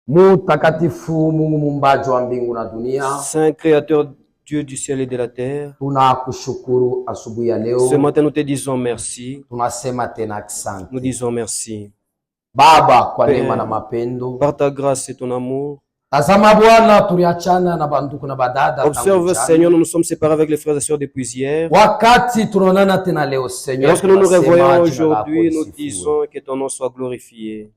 Mutakatifu Mungu muumbaji wa mbingu na dunia, Saint créateur Dieu du ciel et de la terre, tunakushukuru asubuhi ya leo. ce matin nous te disons merci. Tunasema tena asante Nous disons merci. Baba kwa Père, neema na mapendo. par ta grâce et ton amour. Tazama Bwana, tuliachana na banduku na badada. Observe Seigneur, nous nous sommes séparés avec les frères et sœurs depuis hier. Wakati tunaonana tena leo Et Seigneur, lorsque nous nous tunasema revoyons jina lako aujourd'hui, nous lisifiwe. disons que ton nom soit glorifié.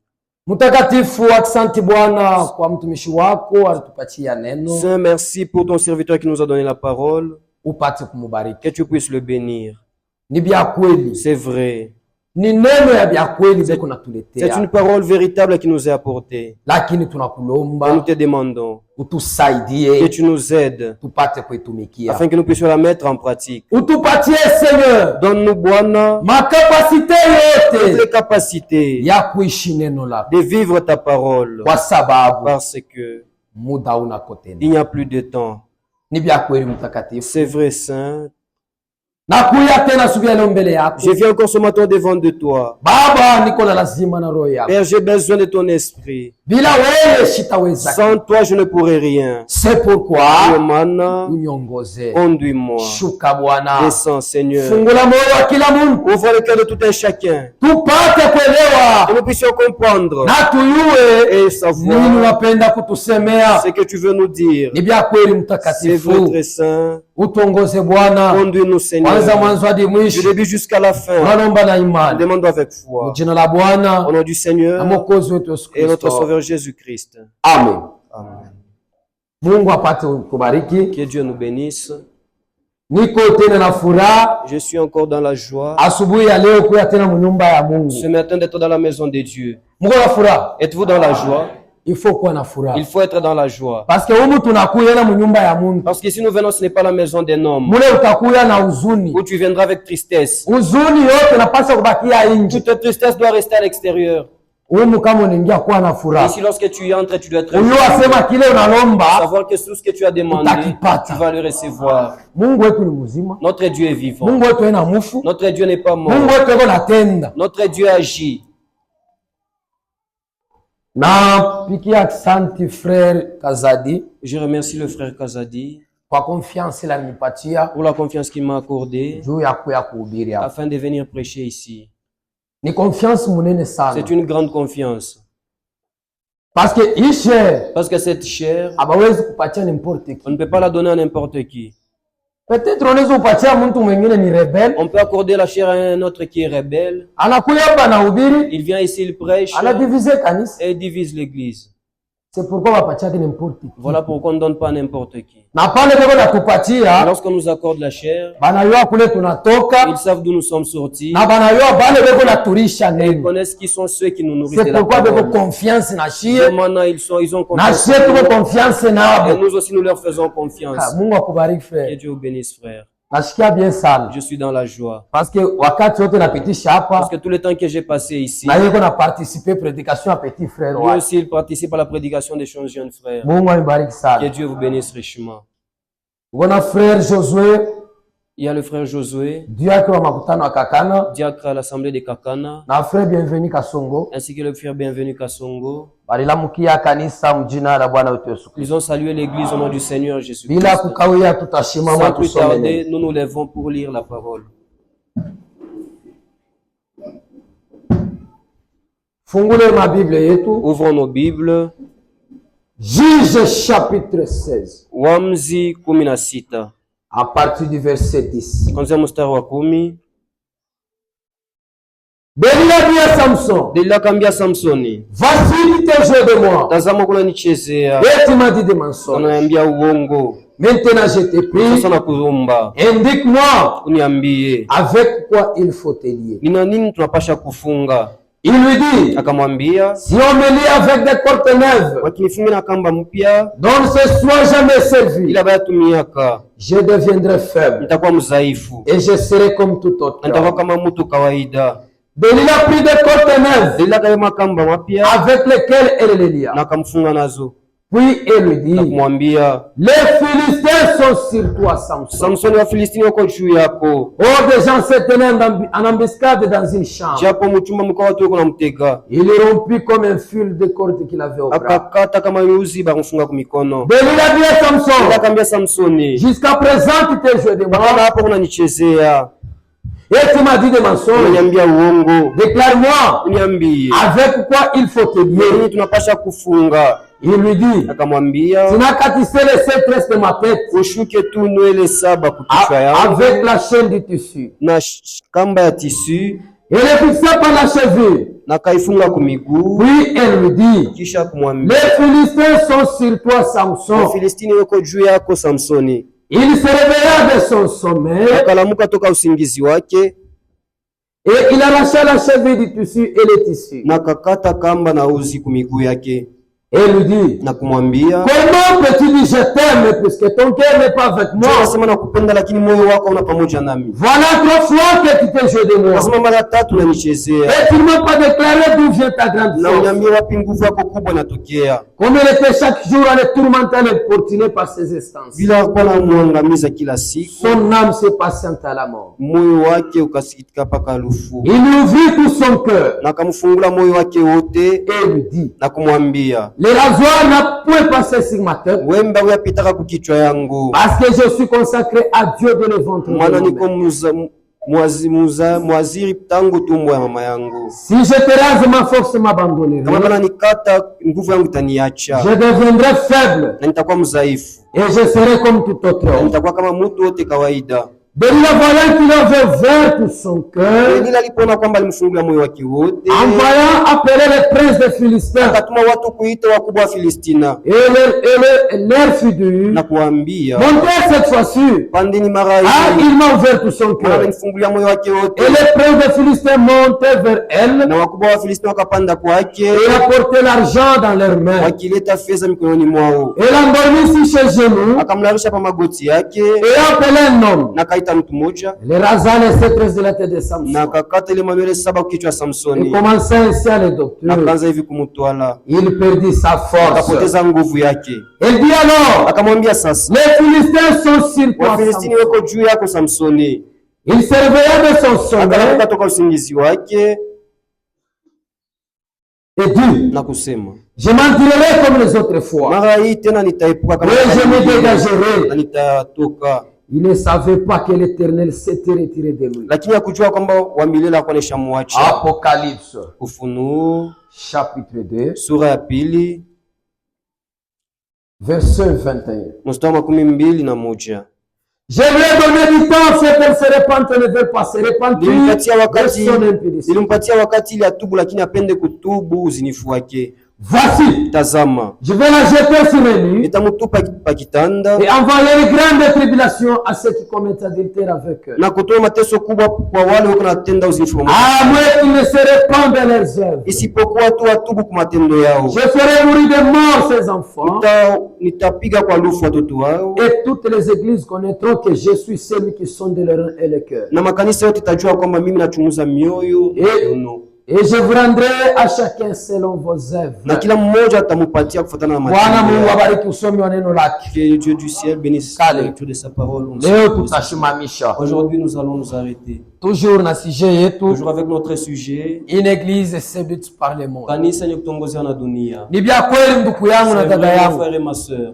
Mtakatifu, asante Bwana kwa mtumishi wako alitupatia neno, Saint, merci pour ton serviteur qui nous a donné la parole. upate kumubariki. Que tu puisses le bénir. Ni bya kweli, C'est vrai. ni neno ya bya kweli beko C'est natuletea, une parole véritable qui nous est apportée. lakini Et nous tunakulomba te demandons que utusaidie tu nous aides tupate kuitumikia. afin que nous puissions la mettre en pratique. Utupatie Seigneur Donne-nous, Bwana, makapasite toutes yote les capacités ya kuishi neno lako, de vivre ta parole, kwa sababu parce que muda unako tena. il n'y a plus de temps. Ni bya kweli mtakatifu, C'est vrai, Saint. nakuya tena asubuhi ya leo mbele yako Je viens encore ce matin devant de toi. Baba, niko na lazima na roho yako, Père, j'ai besoin de ton esprit. bila wewe sitaweza. Sans toi, je ne pourrai rien. C'est pourquoi Dieu mana, unyongoze, conduis-moi. shuka Bwana, Descends, Seigneur. fungula moyo wa kila mtu, Ouvre le cœur de tout un chacun. tupate Que kuelewa nous puissions comprendre na tuyue et nini savoir unapenda kutusemea. ce que tu veux nous dire. Ni bya kweli C'est mtakatifu, vrai, très saint. utongoze Bwana, Conduis-nous, Seigneur. kwanza mwanzo hadi Du mwisho. début jusqu'à la fin. Tunaomba na Nous imani demandons avec foi. jina la Bwana Au nom du na Seigneur Mwokozi wetu Yesu et notre Kristo, Sauveur Jésus-Christ. amen. Amen. Mungu apate kubariki. Que Dieu nous bénisse. Niko tena na furaha Je suis encore dans la joie. asubuhi ya leo kuya tena munyumba ya Ce Mungu. matin d'être dans la maison de Dieu. Mko na furaha? Êtes-vous dans la joie? Il faut kuwa na furaha, Il faut être dans la joie. parce que humu tunakuya na munyumba ya Mungu. Parce que si nous venons, ce n'est pas la maison d'un homme. Mule utakuya na huzuni, Où tu viendras avec tristesse. huzuni yote napaswa kubakia nje. Toute tristesse doit rester à l'extérieur. Humu kama unaingia kuwa na furaha, Ici, lorsque tu y entres, tu dois être uyo asema kile unalomba savoir que tout ce que tu as demandé, tu vas le recevoir. Mungu wetu ni mzima, Notre Dieu est vivant. Mungu wetu ena mufu, Notre Dieu n'est pas mort. Mungu wetu eko natenda. Notre Dieu agit. Na pikia asante frère Kazadi Je remercie le frère Kazadi kwa confiance ile alinipatia pour la confiance qu'il m'a accordée juu ya kuya kuhubiri hapa. afin de venir prêcher ici. Ni confiance munene sana, C'est une grande confiance. parce que ishe Parce que cette chair, abawezi kupatia n'importe on qui. ne peut pas la donner à n'importe qui. Peut-être unaweza kupatia mtu mwingine ni rebel, On peut accorder la chair à un autre qui est rebelle. anakuya hapa na hubiri, Il vient ici, il prêche anadivize kanisa. et divise l'église. C'est pourquoi wapatia n'importe qui. Voilà pourquoi on ne donne pas à n'importe qui. Na pale beko natupatia, Lorsqu'on nous accorde la chair, banayua kule tunatoka, ils savent d'où nous sommes sortis. na banayua bale beko naturisha Ils neno. connaissent qui sont ceux qui nous nourrissent C'est de la pourquoi beko parole. confiance na shie, Maintenant, ils ont na confiance. shie tuko confiance Et nabo. nous aussi, nous leur faisons confiance. Mungu akubariki Que frère. Dieu vous bénisse, frère. Nasikia bien sana, Je suis dans la joie. parce que wakati wote napitisha Parce hapa que tout le temps que j'ai passé ici, na yeko na participer prédication ya petit frère lui wake. aussi, il participe à la prédication des jeunes frères. Mungu anibariki Que sana. Dieu vous bénisse richement. Kuna frère Josué, Il y a le frère Josué, Dieu yake wa makutano wa Kakana, diacre à l'assemblée de Kakana, na frère Bienvenu Kasongo, ainsi que le frère Bienvenu Kassongo. balilamukia kanisa mjina la Bwana wetu Yesu Kristo. Ils ont salué l'église au nom du Seigneur Bila Jésus-Christ. kukawia tutashimama Sans plus tusome tarder, neno. nous nous lèvons pour lire la parole. Fungule mabible yetu, Ouvrons nos Bibles. Juge chapitre 16, Waamuzi 16. à partir du verset 10. Kuanzia mstari wa 10. Delila dit à Samson, Delila akamwambia Samsoni, voici tu t'es joué de moi, tazama kunanichezea, et tu m'as dit des mensonges. unaniambia uongo. Maintenant je t'ai pris, Sasa nakuomba indique-moi uniambie avec quoi il faut te lier. ni na nini tunapasha kufunga. Il lui dit, Akamwambia, si on me lie avec des cordes neuves, wakinifunga na kamba mpya dont ce soit jamais servi, ila bayatumiaka, je deviendrai faible nitakuwa mzaifu et je serai comme tout autre na nitakuwa homme. kama mtu kawaida. Delila prit des cordes neuves Delila kama kamba mapya avec lesquelles elle les lia. na akamfunga nazo. Puis elle lui dit, les Philistins sont sur toi, Samson. Oh, des gens se tenaient en embuscade dans une chambre. Il rompit comme un fil de corde qu'il avait au bras. Mais il a dit à Samson, jusqu'à présent tu t'es joué de moi. Et tu m'as dit des mensonges. Déclare-moi avec quoi il faut te lier. Il lui dit, tu n'as qu'à tisser les 7 tresses de ma tête avec la chaîne du tissu. Et le fixa par la cheville. Puis elle lui dit, les Philistins sont sur toi, Samson. Il se réveilla de son sommeil et il arracha la cheville du tissu et le tissu. Et lui dit, comment peux-tu dire je t'aime puisque ton cœur n'est pas avec moi? Voilà 3 fois que tu t'es joué de moi. Et tu ne m'as pas déclaré d'où vient ta grande force. Comme il était chaque jour à le tourmenter, à le portiner par ses instances. Son âme se patiente à la mort. Il lui ouvrit tout son cœur. Et lui dit, le rasoir n'a point passé sur ma tête, parce que je suis consacré à Dieu de l'éventre. Si je te rase, ma force m'abandonnerait. Je deviendrai faible et je serai comme tout autre homme. Delila voyant qu'il avait ouvert tout son cœur, envoyant appeler les princes des Philistins, et leur fut dit, montez cette fois-ci. Il m'a ouvert tout son cœur. Et les princes des Philistins montaient vers elle et apportaient l'argent dans leurs mains. Et l'endormit sur ses genoux et appelait un homme. Les rasa les 7 tresses de la tête de Samson. Et commença ainsi à le docteur. Il perdit sa force. Il dit alors, les Philistins sont sur toi, Samson. Il se réveilla de son sommeil et dit, je m'en tirerai comme les autres fois. Et je me dégagerai. Il ne savait pas que l'Éternel s'était retiré de lui. Apocalypse, chapitre 2, verset 21. Je lui ai donné du temps, c'est qu'elle se répande, elle ne veut pas se repentir de son impudicité. Voici, je vais la jeter sur les nuits et envoyer une grande tribulation à ceux qui commettent adultère avec eux. À moins qu'ils ne se répandent de leurs œuvres. Je ferai mourir de mort ces enfants. Et toutes les églises connaîtront que je suis celui qui sonde le rein et le cœur. Et je vous rendrai à chacun selon vos œuvres. Que Dieu du ciel bénisse la lecture de sa parole. Aujourd'hui, nous allons nous arrêter. Toujours avec notre sujet. Une église séduite par le monde. Kanisa ni kutongozewa na dunia. Ni vya kweli ndugu yangu na dada yangu. Frères et ma sœur.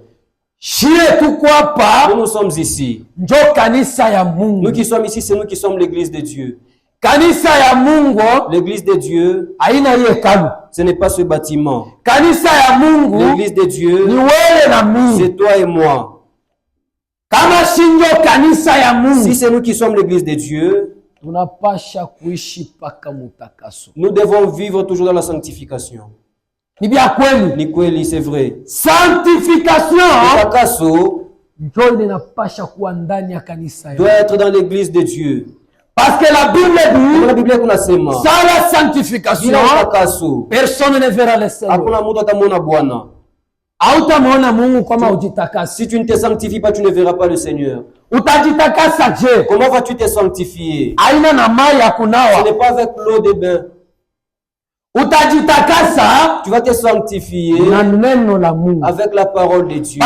Shie tuko hapa. Nous sommes ici. Njo kanisa ya Mungu. Nous qui sommes ici, c'est nous qui sommes l'église de Dieu. Kanisa ya Mungu, l'église de Dieu, haina hekalu. Ce n'est pas ce bâtiment. Kanisa ya Mungu, l'église de Dieu, ni wewe na mimi. C'est toi et moi. Kama shinjo kanisa ya Mungu, si c'est nous qui sommes l'église de Dieu, tunapasha kuishi paka mutakaso. Nous devons vivre toujours dans la sanctification. Ni bia kweli. Ni kweli, c'est vrai. Sanctification, mutakaso, njo inapasha kuwa ndani ya kanisa ya. Doit être dans l'église de Dieu. Parce que la Bible dit, sans la sanctification, personne ne verra le Seigneur. Si tu ne te sanctifies pas, tu ne verras pas le Seigneur. Comment vas-tu te sanctifier? Ce n'est pas avec l'eau de bain. utajitakasa tu vas te sanctifier na neno la Mungu. avec la parole de Dieu.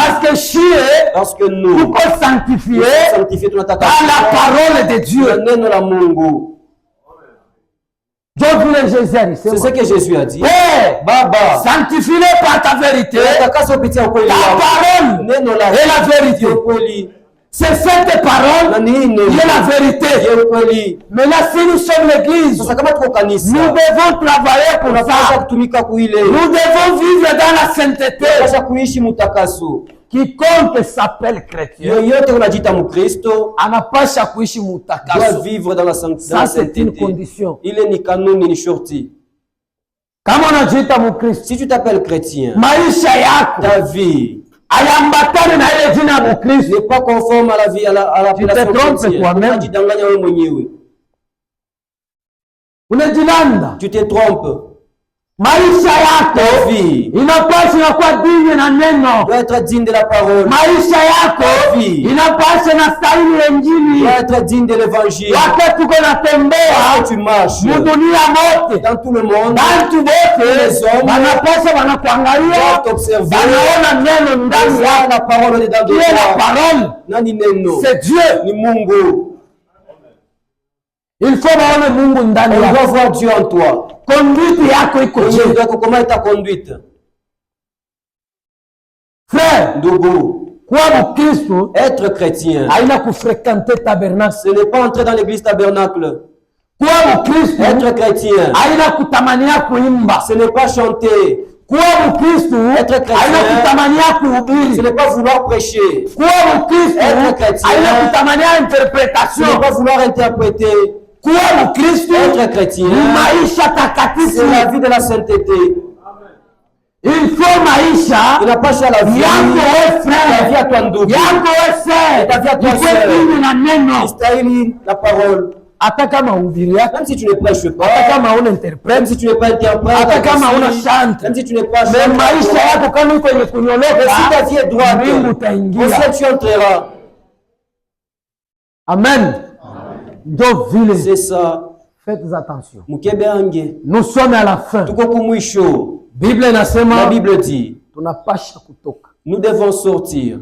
Parce que nous tuko sanctifié tunatakaswa par la parole de Dieu. na neno la Mungu. C'est ce que Jésus a dit. Père, Baba, sanctifie-les par ta vérité. Ta parole est la vérité. C'est cette parole qui est la vérité. Mais là, si nous sommes l'église, nous devons travailler pour ça. Nous devons vivre dans la sainteté. Quiconque s'appelle chrétien anapasha kuishi mutakaso. Doit vivre dans la sainteté. Ça, c'est une condition. Il est ni kanuni ni shorti. Kama unajiita Mkristo, si tu t'appelles chrétien, maisha yako, ta vie ayambatane na ile jina ya Mkristo, n'est pas conforme à la vie à la chrétienne. Unajidanganya wewe mwenyewe. Unajilanda. Tu te trompes. Maisha yako inapaswa kuwa digne na neno. Doit être digne de la parole. Maisha yako inapaswa na stahili ya Injili. Doit être digne de l'évangile. Wakati uko natembea, tu marches mudunia mote, dans tout le monde, bantu wote wanapaswa wanakuangalia, wanaona neno ndani ya la parole dedans de toi. La parole, nani neno? C'est Dieu. Ni Mungu. Il faut waone Mungu ndani yako. On doit voir Dieu en toi. Conduite yako iko je? Comment est ta conduite? Frère, ndugu, kuwa Mkristo, être chrétien, haina kufréquenter tabernacle. Ce n'est pas entrer dans l'église tabernacle. Kuwa Mkristo, être chrétien, haina kutamania kuimba. Ce n'est pas chanter. Kuwa Mkristo, être chrétien, haina kutamania kuhubiri. Ce n'est pas vouloir prêcher. Kuwa Mkristo, être chrétien, haina kutamania interprétation. Ce n'est pas vouloir interpréter. Kuwa Mkristo, être chrétien, maisha takatifu, c'est la vie de la sainteté. Il faut maisha inapasha la vie yako wewe frère, la vie à toi ndugu, yako wewe sœur, la vie à toi sœur, na neno istahili la parole. Hata kama uhubiri yako, même si tu ne prêches pas, hata kama una interprète, même si tu n'es pas interprète, hata kama una chante, même si tu n'es pas mais maisha yako kama iko yenye kunyoloka, si ta vie est droite, Mungu utaingia, tu entreras. Amen. Donc vile, c'est ça. Faites attention. Nous sommes à la fin. Bible inasema, la Bible dit, tunapasha kutoka. Nous devons sortir.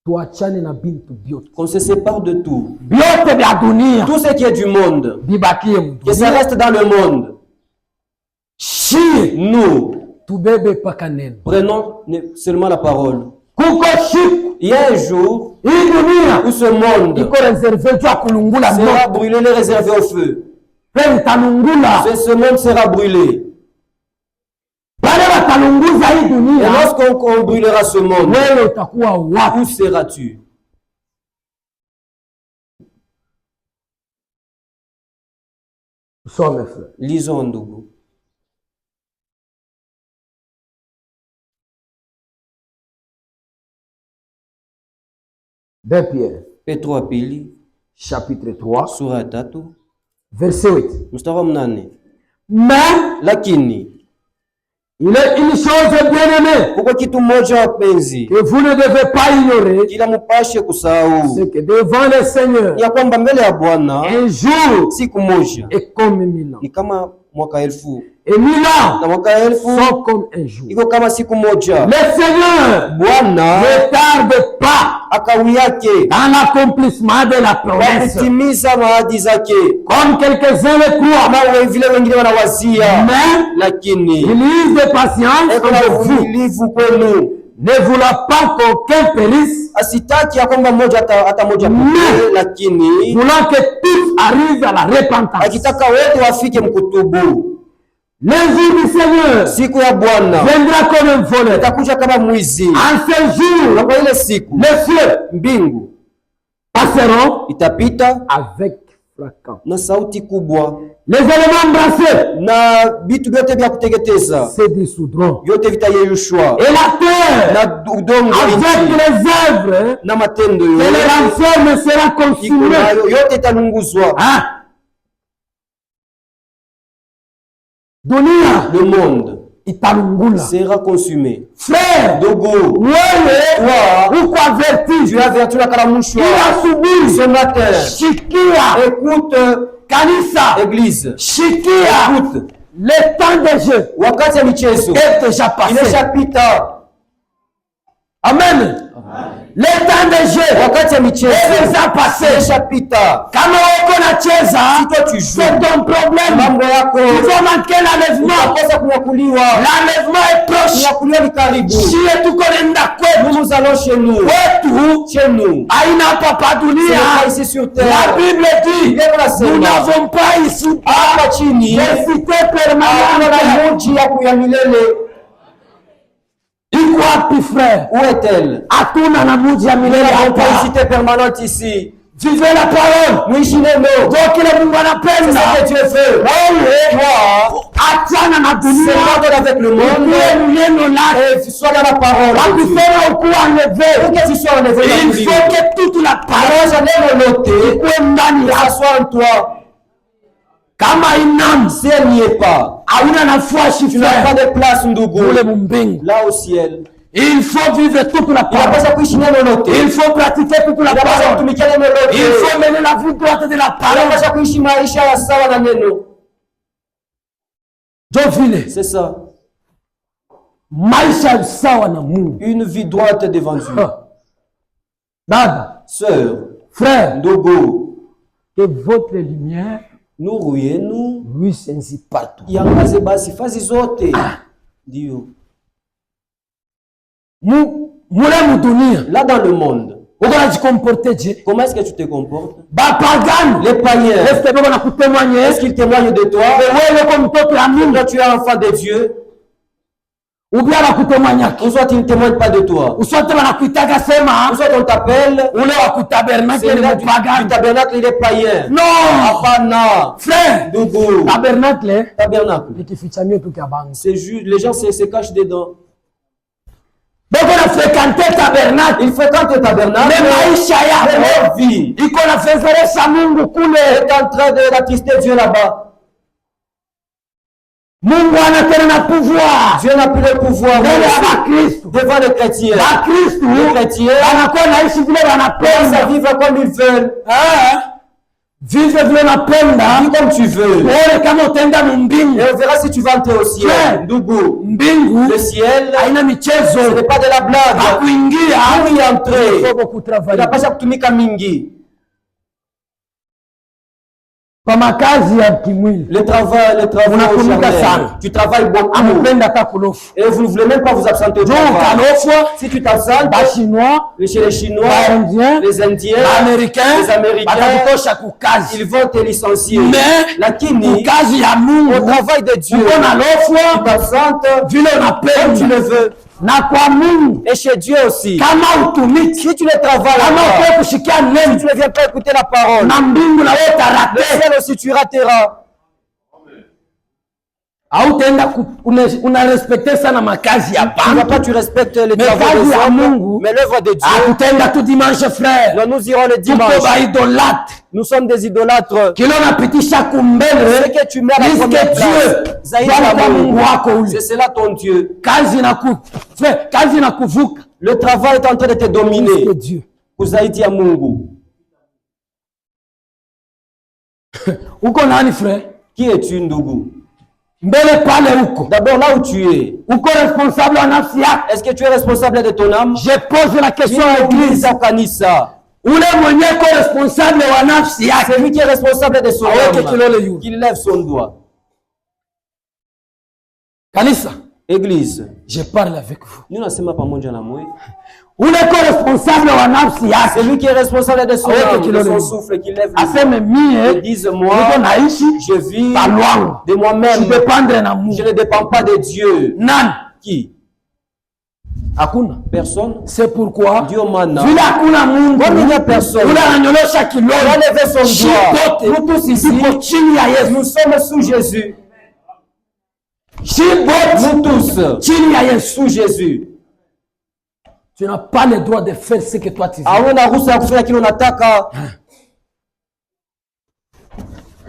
Tuachane na bintu byote. Qu'on se sépare de tout. Byote bya dunia. Tout ce qui est du monde. Bibakie mu. Que ça reste dans le monde. Nous. Tubebe paka neno. Prenons seulement la parole. Kuko shiku. Il y a un jour où ce monde sera brûlé, les réservé au feu. Ce monde sera brûlé. Et lorsqu'on brûlera ce monde, où seras-tu? Lisons Ndougou. De Pierre. Petro Apili. Chapitre 3. Sura 3. Verset 8. Mstari mnane. Mais lakini il est une chose bien aimée. Kuko kitu moja wapenzi. Que vous ne devez pas ignorer. Kila mpashe kusahau. C'est que devant le Seigneur. Ya kwamba mbele ya Bwana. Un jour. Siku moja. Et comme 1000 ans. Ni kama mwaka 1000. Et 1000 ans. Na mwaka 1000 sont comme un jour. Iko kama siku moja. Le Seigneur. Bwana ne tarde pas. Akawiyake. Dans l'accomplissement de la promesse. Kutimiza maadi zake. Comme quelques-uns le croient. Kama vile wengine wanawazia. Mais lakini il use de patience pour vous. Ne voulant pas qu'aucun périsse, asitaki ya kwamba moja hata moja pekee, lakini voulant que tous arrivent à la repentance. Akitaka wote wafike mkutubu. Le jour du Seigneur, siku ya Bwana viendra comme un voleur, itakuja kama mwizi. En ce jour, na kwa ile siku les cieux, mbingu passeront, itapita avec fracas, na sauti kubwa. Les éléments brassés, na vitu vyote vya kuteketeza se dissoudront, vyote vitayeyushwa. Et la terre, na udongo avec les œuvres, na matendo yote, et les rançons sera consumé, yote italunguzwa. Dunia, le monde italungula, sera consumé. Frère, dogo, wewe uko averti, tu as averti la kalamushwa. Tu as subi ce matin. Shikia, écoute kanisa, église. Shikia, écoute Le temps des jeux wakati ya michezo est déjà passé. Imeshapita. Amen. Le temps des jeux wakati ya michezo est déjà passé. Imeshapita. Kama uko nacheza, Si toi tu joues, c'est ton problème. mambo yako. Tu vas manquer l'enlèvement. Utakosa kunyakuliwa. L'enlèvement est proche. Kunyakuliwa ni karibu. Si tuko nenda kwetu, Nous allons chez nous. Kwetu Chez nous. haina papa Ce n'est dunia. pas ici sur terre. La Bible dit, nous n'avons pas ici Hapa chini des cités hakuna permanentes. mji yako ya milele. Iko wapi frère? Où est-elle? Hatuna na mji ya Nous milele n'avons pas une hapa. cité permanente ici. Vivez la parole. Muishi neno. Ndio kile Mungu C'est anapenda. ça que Dieu veut. Wewe achana na C'est dunia. l'ordre avec le monde. Uwe neno lake. Et tu sois dans la parole. de Dieu. Wakisema ukuwa Pour enlevé, que tu sois enlevé dans il le livre. faut que toute la parole Alors, neno lote, ikuwe ndani que ça yako. soit en toi. Kama inam Si elle n'y est pas, hauna nafasi tu n'as pas frère de place ndugu. kule mbingu. Là au ciel. Il faut vivre toute la parole. Inapaswa kuishi neno lote. Il faut pratiquer toute la Inapaswa parole. kutumikia neno lote. Il faut mener la vie droite de la parole. Inapaswa kuishi maisha ya sawa na neno. Ndio vile C'est ça. maisha sawa na Mungu. Une vie droite devant Dieu. Dada, Sœur, frère, ndogo, que votre lumière nuru yenu luise ainsi partout. iangaze basi fazi zote. Ndio. Mule mudunia Là dans le monde, uko najikomporte je? comment est-ce que tu te comportes? Bapagani Les païens, est-ce que bako nakutemwanye? est-ce qu'ils témoignent de toi? Wewe uko mtoto ya Mungu Quand tu es enfant de Dieu, ou bien bakutemwanya? ou soit ils ne témoignent pas de toi. Usote banakuitaga sema Ou soit on t'appelle, ule wa kutabernakle c'est ni là du mupagani. tabernacle, il est païen. Non, Hapana. frère, Ndugu, tabernacle tabernacle. ni kifichamio tu kya bangi. C'est juste, les gens se cachent dedans. Bako na frekante tabernacle. Ils fréquentent le tabernacle. Mais maisha Mais yao leur vie iko na fezeresha Mungu kule. est en train de d'attrister Dieu là-bas. Mungu ana tena na pouvoir. Dieu n'a plus le pouvoir Mbele ya Bakristo. devant les chrétiens. Bakristo Les chrétiens wanakuwa naishi vile pensent à wanapenda. vivre comme ils veulent. Vive vile unapenda. Vis comme tu veux. Uone kama utaenda mbingu. Et on verra si tu vas entrer au ciel. Ouais. Ndugu, Mbingu le ciel, haina ce michezo. n'est pas de la blague. Hakuingia. Pour y entrer, Faut beaucoup travailler. inapaswa kutumika mingi. Kwa makazi ya kimwili. Le travail Unatumika charnel. sana. Tu travailles beaucoup. Amupenda hata kulofu. Et vous ne voulez même pas vous absenter au Ndio travail. utalofwa Si tu t'absentes, Bachinois, chez les Chinois, Baindiens, les Indiens, Baamericains, les Américains, batakutosha kukazi. ils vont te licencier. Mais Lakini, kazi ya Mungu au travail de Dieu, uko tu nalofwa t'absentes vile comme tu le unapenda. veux. Na kwa Mungu Et chez Dieu aussi. kama utumiki, Si tu ne travailles kama pas, uko kushikia si neno tu ne viens pas écouter la parole, na mbingu na wewe le tarate, ciel aussi tu rateras. hautaenda unarespekte sana makazi ya Tu ne vas bantu. pas, tu respectes les Mais travaux kazi des ya hommes, Mungu mais l'œuvre de Dieu. Hakutenda tu dimanche frère. Là, nous irons le Tuko dimanche. baidolate. Nous sommes des idolâtres. Kile unapitisha Ce kumbele que tu mets à la puisque première place, Dieu zaidi Bwana ya kwa Mungu Mungu. wako ule. C'est cela ton Dieu. Kazi na kuvuka Le travail est en train de te dominer. puisque Dieu. Zaidi ya Mungu. Uko nani frère? Qui es-tu ndugu? Mbele pale uko. D'abord là où tu es. Uko responsable wa nafsi yako. Est-ce que tu es responsable de ton âme? Je pose la question à l'église. Kanisa. Ule mwenye ko responsable wa nafsi yake. C'est lui qui est responsable de son Aweke âme. kilole yu. Qu'il lève son doigt. Kanisa, Église, je parle avec vous. nous n'asema pamoja na mwe. Ule ko responsable wa nafsi yake. C'est lui qui est responsable de son Aweke âme, de kilole son yu. souffle, qui lève le doigt. Aseme mie Dise-moi, niko naishi je vis pa lwangu. de moi-même. Je dépendre na Je Mungu. ne dépends pas de Dieu. Nani? Qui? Hakuna. Personne. C'est pourquoi Dieu mana. vile hakuna Mungu, Kwani il n'y a personne. ule ananyolosha Il a kilole. levé son Shi doigt. bote Nous tous ici, tuko chini ya Yesu. nous sommes sous Jésus. Shi bote Nous tous chini ya Yesu. sous Jésus. Tu n'as pas le droit de faire ce que toi tu veux. Hauna ruhusa ya kufanya kile unataka.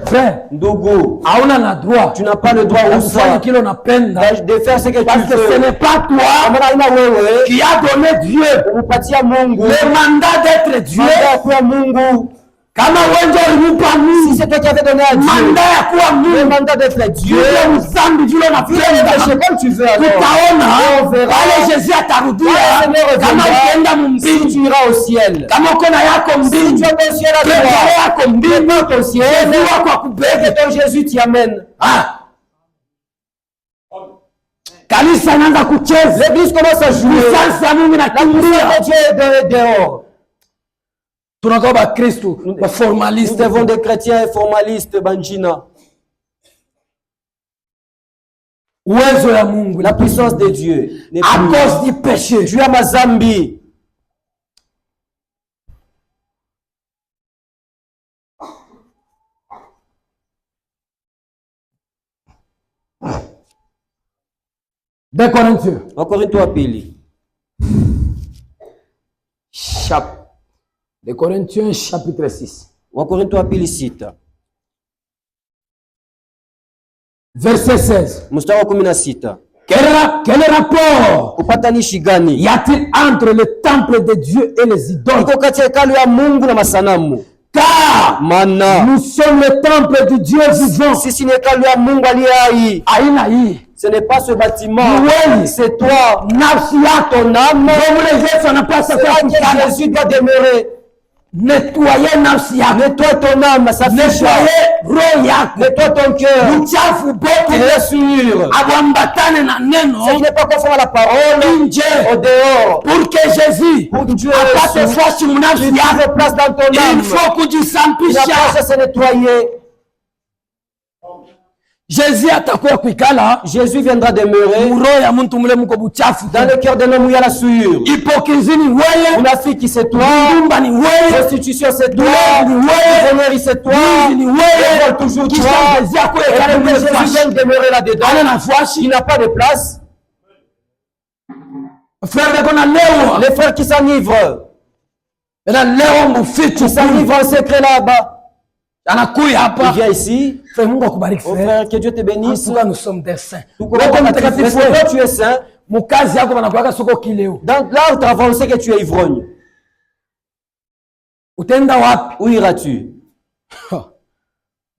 Frère, Ndugu, hauna na droit tu n'as pas le droit ya ruhusa kufanya kile unapenda de faire ce que tu parce que ce veux. n'est pas toi Maana ina wewe qui a donné Dieu kupatia Mungu le mandat d'être Dieu mandat ya kuwa Mungu. Si c'est toi qui avais donné à Dieu le mandat d'être Dieu, comme tu veux alors. On verra. Si tu iras au ciel, si tu as ton ciel à toi, ton ciel, et ton Jésus t'y amène. L'église commence à jouer. La puissance de Dieu est dehors. Nous devons des chrétiens et formalistes, Banjina. La puissance de Dieu n'est plus. À cause du péché. Dieu a Mazambi. Des Corinthiens. Wakorintho pili. Des Corinthiens chapitre 6. Wakorintho pili 6. Verset 16. Mstari wa 16. Quel rapport upatanishi gani y a-t-il entre le temple de Dieu et les idoles? Iko kati ya hekalu ya Mungu na masanamu. Car nous sommes le temple du Dieu vivant. Sisi ni hekalu ya Mungu aliye hai. Aina hii. Ce n'est pas ce bâtiment. Oui, c'est toi. Nafsi yako, ton âme. Jésus doit demeurer. Nettoyer nafsi yako. Nettoie ton âme, sa fiche. Nettoie ton cœur. Uchafu bote. Blessure. Abambatane na neno. Ce qui n'est pas conforme à la parole. Au dehors. Pour que Jésus apate force sur nafsi yako. Place dans ton âme. Il faut que tu s'empiches. Il a se nettoyer. Jésus viendra demeurer dans le cœur de l'homme où il y a la souillure. Hypocrisie ni wewe, unafiki c'est toi, ni wewe, prostitution c'est toi, ni wewe, volerie c'est toi, ni wewe, toujours toi. Jésus vient demeurer là-dedans. Il n'a pas de place. Les frères qui s'enivrent, qui s'enivrent en secret là-bas. Il vient ici. Oh frère, que Dieu te bénisse. En tout cas, nous sommes des saints. Toi, tu es saint. Là où tu travailles, on sait que tu es ivrogne. Où iras-tu?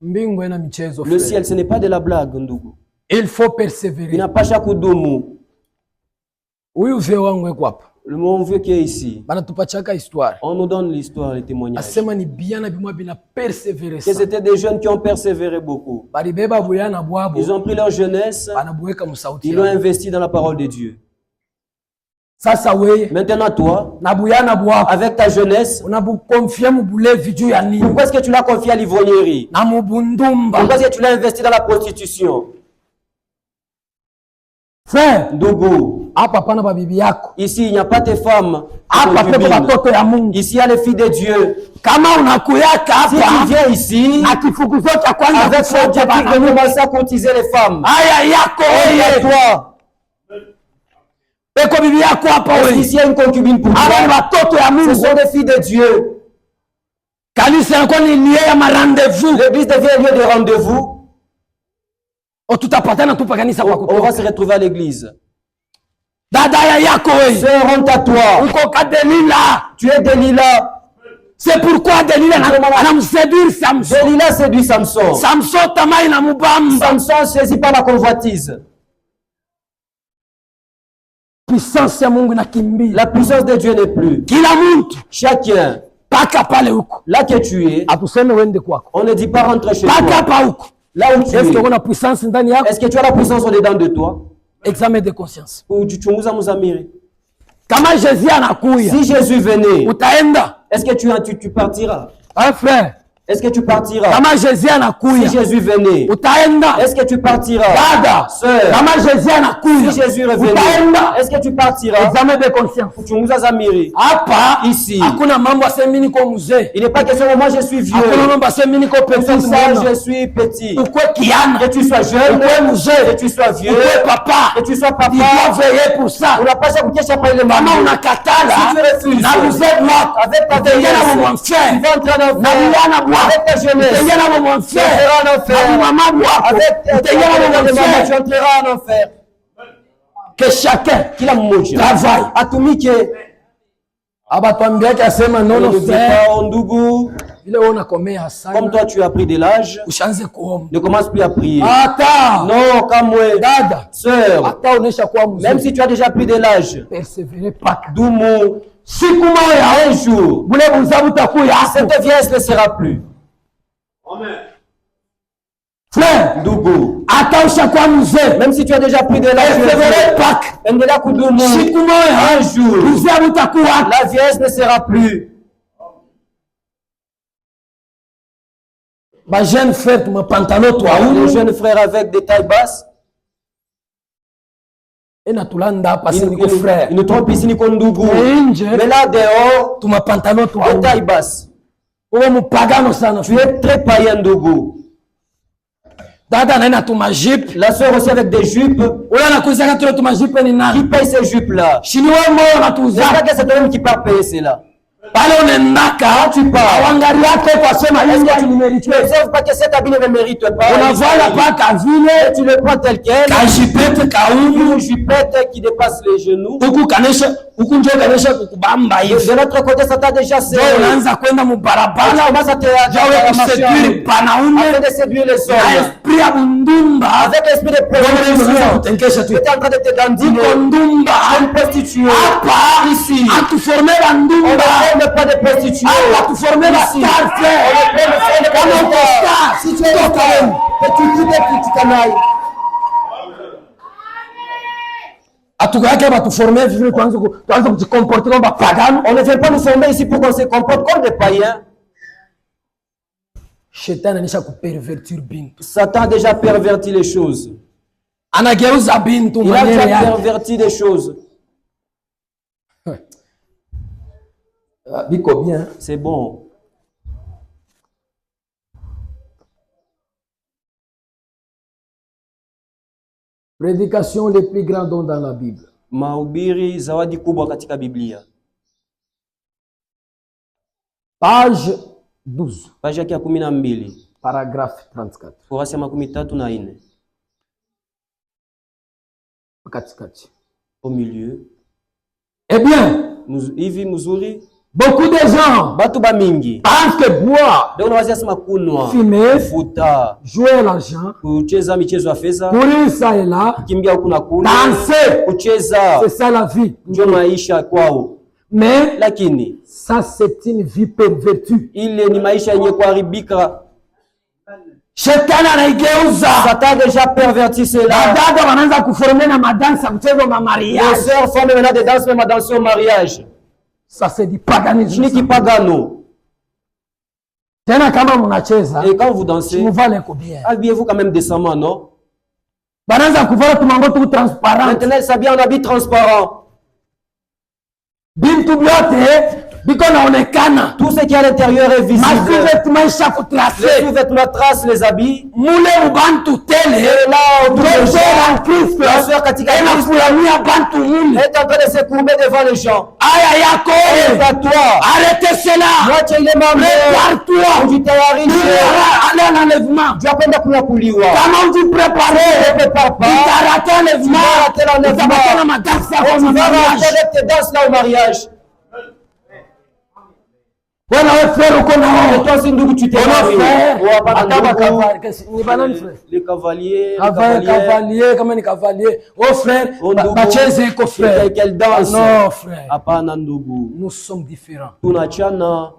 Le ciel, ce n'est pas de la blague, Ndugu. Il faut persévérer. Il n'a pas chaque doumu. Le mon vieux qui est ici, on nous donne l'histoire, les témoignages. Que c'était des jeunes qui ont persévéré beaucoup. Ils ont pris leur jeunesse, ils l'ont investi dans la parole de Dieu. Maintenant toi, avec ta jeunesse, pourquoi est-ce que tu l'as confié à l'ivrognerie? Pourquoi est-ce que tu l'as investi dans la prostitution? Frère, ici il n'y a pas de femmes. Ici il y a les filles de Dieu. Si tu viens ici, avec son diabète, de commencer à courtiser les femmes. Et toi. Ici il y a une concubine pour toi. Ce sont des filles de Dieu. L'église devient un lieu de rendez-vous. On va se retrouver à l'église. Sœur, honte à toi. Tu es Delilah. C'est pourquoi Delilah séduit Samson. Samson saisi par la convoitise. La puissance de Dieu n'est plus. Chacun. Là que tu es, on ne dit pas rentre chez toi. Là où tu es, est-ce que tu as la puissance au-dedans de toi? Examen de conscience. Si Jésus venait, est-ce que tu partiras? Un frère. Est-ce que tu partiras? Si Jésus venait, est-ce que tu partiras? Sœur, si Jésus revenait, est-ce que tu partiras? Examen de conscience. Ici, il n'est pas question que moi je suis vieux, je suis petit, que tu sois jeune, que tu sois vieux, que tu sois papa, tu dois veiller pour ça. On n'a pas chaque question après le moment. Si tu refuses, avec ta vieillesse, tu vas entrer en enfer. Avec ta jeunesse, tu entreras en enfer. Avec ta maman, tu entreras en enfer. Que chacun travaille. Atumike. Abatwambia kasema nono frère. Comme toi tu as pris de l'âge, ne commence plus à prier. Non, comme moi, sœur, même si tu as déjà pris de l'âge, Doumo, un jour, cette vieillesse ne sera plus. Amen. Frère, Dougou, même si tu as déjà pris de l'âge, un jour, la vieillesse ne sera plus. Les jeunes frères avec des tailles basses, ils ne trompent ici ni Kondougou. Mais là dehors, des tailles basses. Tu es très païen, Dougou. La soeur aussi avec des jupes. Qui paye ces jupes-là? C'est pas que c'est toi-même qui part payer cela. Tu parles. Tu n'observes pas que cet habit ne mérite pas. Tu le prends tel quel. Une jupette qui dépasse les genoux. De l'autre côté, ça t'a déjà serré. Tu commences à te séduire les hommes. Avec l'esprit de prostitution. Tu es en train de te dandiner. Une prostituée. Ici. On ne pas de prostituée. Tu formais la star, frère. Si tu es une star, tu quittes ta maille. On ne vient pas nous former ici pour qu'on se comporte comme des païens. Satan a déjà perverti les choses. Il a déjà perverti des choses. C'est bon. Prédication les plus grands dons dans la Bible. Mahubiri zawadi kubwa katika Biblia. Page 12. Page yake ya 12. Paragraphe 34. Kurasa ya 34. Au milieu. Eh bien, hivi mzuri. Beaucoup de gens batu ba mingi pensent que boire, fumer, jouer l'argent, kucheza michezo ya fedha, courir ça et là, kukimbia huku na kule, danser, kucheza, c'est ça la vie, ndio maisha kwao. Mais lakini ça c'est une vie pervertie. Ile ni maisha yenye kuharibika. Shetani anaigeuza. Satan déjà perverti cela. Dada wanaanza kuformer na madansa mchezo ma mariage. Les sœurs forment maintenant des danses même danser au mariage. Ça c'est du paganisme. Ni kipagano. Tena kama mnacheza, et quand vous dansez, muvale bien. Habillez-vous quand même décemment, non? Banaanza kuvala tumango tu transparent. Maintenant ça bien en habit transparent. Bintu byote biko naonekana. Tout ce qui est à l'intérieur est visible. Les sous-vêtements tracent les habits. Mule ubantu tele. Et là, Christ, la sœur katika Christ est en train de se courber devant les gens. Aya yako. Prépare-toi. Arrêtez cela. Moi tu es membre. Prépare-toi. Ujitayarishe. Allez en enlèvement. Tu apprends kunyakuliwa. Comment vous préparez? Ne prépare pas. Tu vas rater l'enlèvement. Tu vas rater tes danses là au mariage. Voilà un frère au Congo. Et toi aussi ndugu tu t'es marié. Les cavaliers. Cavalier, comment les cavaliers. Oh frère, bacheze eko frère. Quelle danse. Non frère. Hapana ndugu. Nous sommes différents. Tunachana.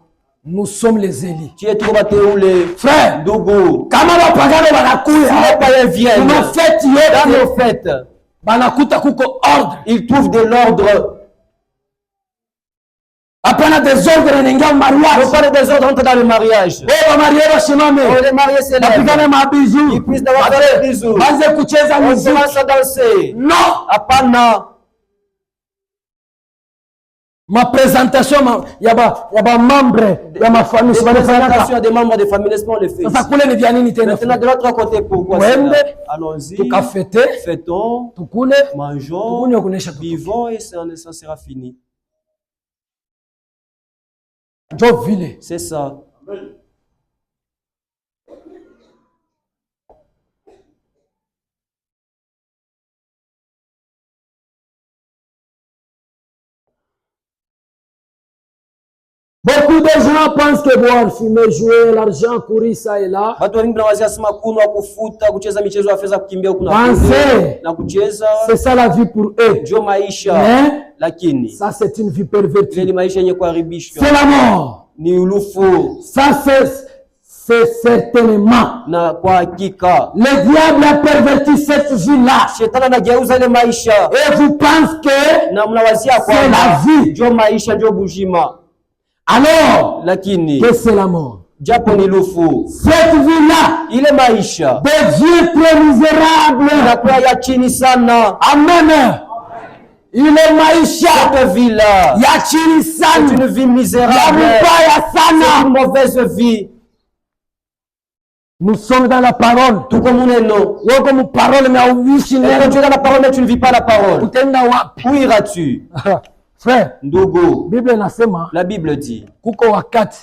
Nous sommes les élites. Tu es trop bateule. Frère, ndugu. Kama bapagano banakuya. Les païens viennent. Nos fêtes yote. Dans nos fêtes. Banakuta kuko ordre. Ils trouvent de l'ordre. Apana désordre n'enga mariage. Faut pas de désordre entre dans le mariage. Oh marié wa shimame. Oh les mariés c'est là. Bapigane ma bisous. Ils puissent d'avoir des bisous. Banze kucheza muziki. On commence à danser. Non. Apana. Ma présentation yaba membre ya ma famille. La présentation des membres de famille, n'est-ce pas on le fait. Ça coule ni via nini tena. Maintenant de l'autre côté pourquoi allons-y. Tukafete. Fêtons. Tukule. Mangeons. Vivons et ça sera fini. C'est ça. Beaucoup de gens pensent que boire, fumer, jouer, l'argent, courir ça et là. C'est ça la vie pour eux. Mais ça c'est une vie pervertie. C'est la mort. Ça c'est certainement. Le diable a perverti cette vie-là. Et vous pensez que c'est la vie. Alors, que c'est la mort. Cette vie-là, des vieux très misérables. Amen. Il est maïcha. Cette vie-là, c'est une vie misérable. C'est une mauvaise vie. Nous sommes dans la parole. Tout comme nous sommes. Comme parole, mais tu es dans la parole, mais tu ne vis pas la parole. Où iras-tu? Frère, la Bible dit,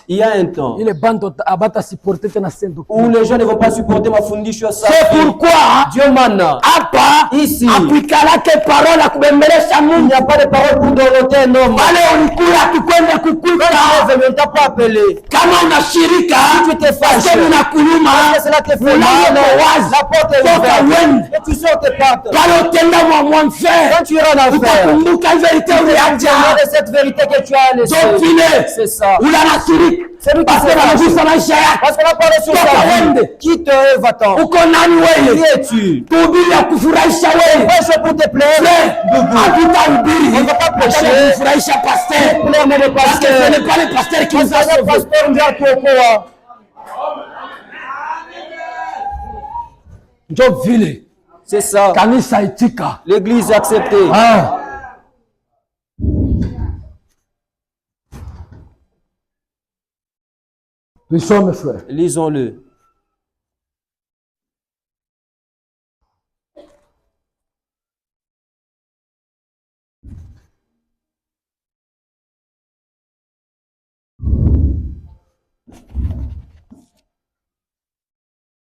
il y a un temps où les gens ne vont pas supporter ma fondation. C'est pourquoi Dieu m'en ici, il n'y a pas de parole pour donner un homme. On t'a pas appelé. Si tu t'es fâché, cela te fait mal, la porte est ouverte et tu sors tes pattes. Quand tu iras en enfer, de cette vérité que tu as laissée. C'est ça. C'est lui qui parce qu'on a parlé sur ça. Quitte eux, va-t'en. Qui es-tu? Prêche pour te plaire. On ne va pas prêcher. Plaire, mais le pasteur. Ce n'est pas le pasteur qui nous a sauvés. Le pasteur nous a tout au courant. C'est ça. L'église est acceptée. Lisons, mes frères. Lisons-le.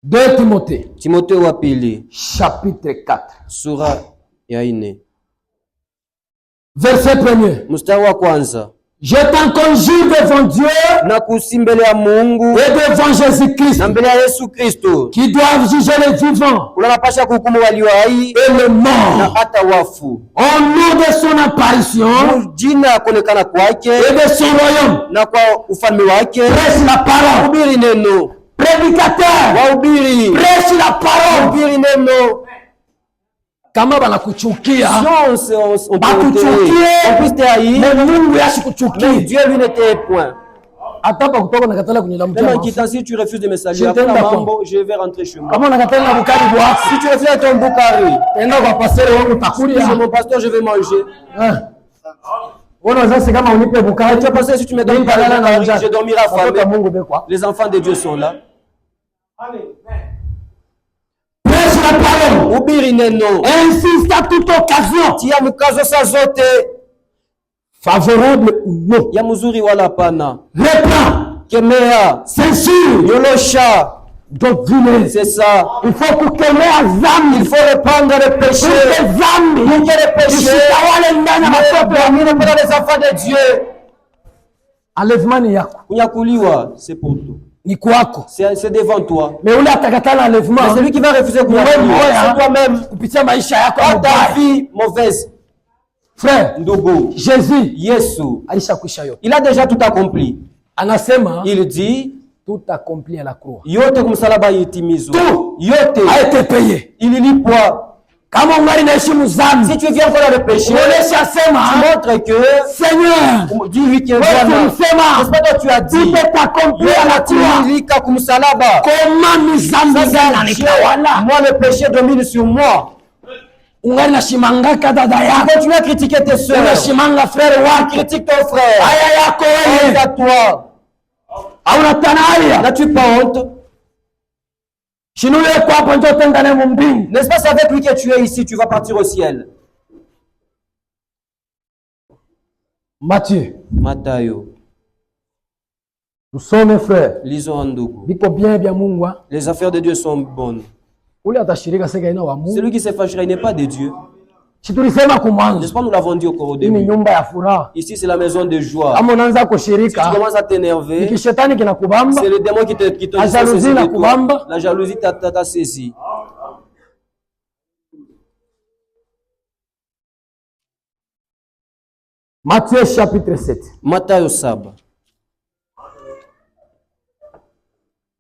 De Timothée. Timothée wa pili. Chapitre 4. Sura ya 4. Verset 1er. Mstari wa kwanza. Je t'en conjure devant Dieu et devant Jésus-Christ qui doivent juger les vivants et les morts au nom de son apparition et de son royaume. Prêche la parole. Prédicateur, prêche la parole. Kama banakuchukia mais Dieu lui n'était point. Même si tu refuses de me saluer, je vais rentrer chez moi. Si tu refuses ton boukari, c'est mon pasteur, je vais manger. Tu as pensé si tu me donnes pas je dormirai affamé. Les enfants de Dieu sont là. Insiste à toute occasion, favorable ou non, reprend, censure, doctrine. C'est ça. Il faut que il faut reprendre le péché. Pour que le péché les enfants de Dieu. Enlèvement ni yako. Kunyakuliwa, c'est pour tout. C'est devant toi. Mais c'est lui qui va refuser c'est toi-même. Par ta vie mauvaise. Frère, Jésus, il a déjà tout accompli. Il dit, tout accompli à la croix. Tout a été payé. Il lit quoi? Si tu viens encore dans le péché, tu montres que Seigneur, dis-lui qu'il est pas tu as dit. Tout est accompli à la croix. Moi, le péché domine sur moi. Tu continues à critiquer tes soeurs. Critique ton frère. À toi. N'as-tu pas honte? N'est-ce pas avec lui que tu es ici, tu vas partir au ciel? Matthieu. Nous sommes mes frères. Lisons ndugu. Les affaires de Dieu sont bonnes. Celui qui se fâchera, il n'est pas de Dieu. N'est-ce pas, nous l'avons dit au début. Ici, c'est la maison de joie. Si tu commences à t'énerver, c'est le démon qui te dit la jalousie t'a saisi. Matthieu chapitre 7. Matthieu 7.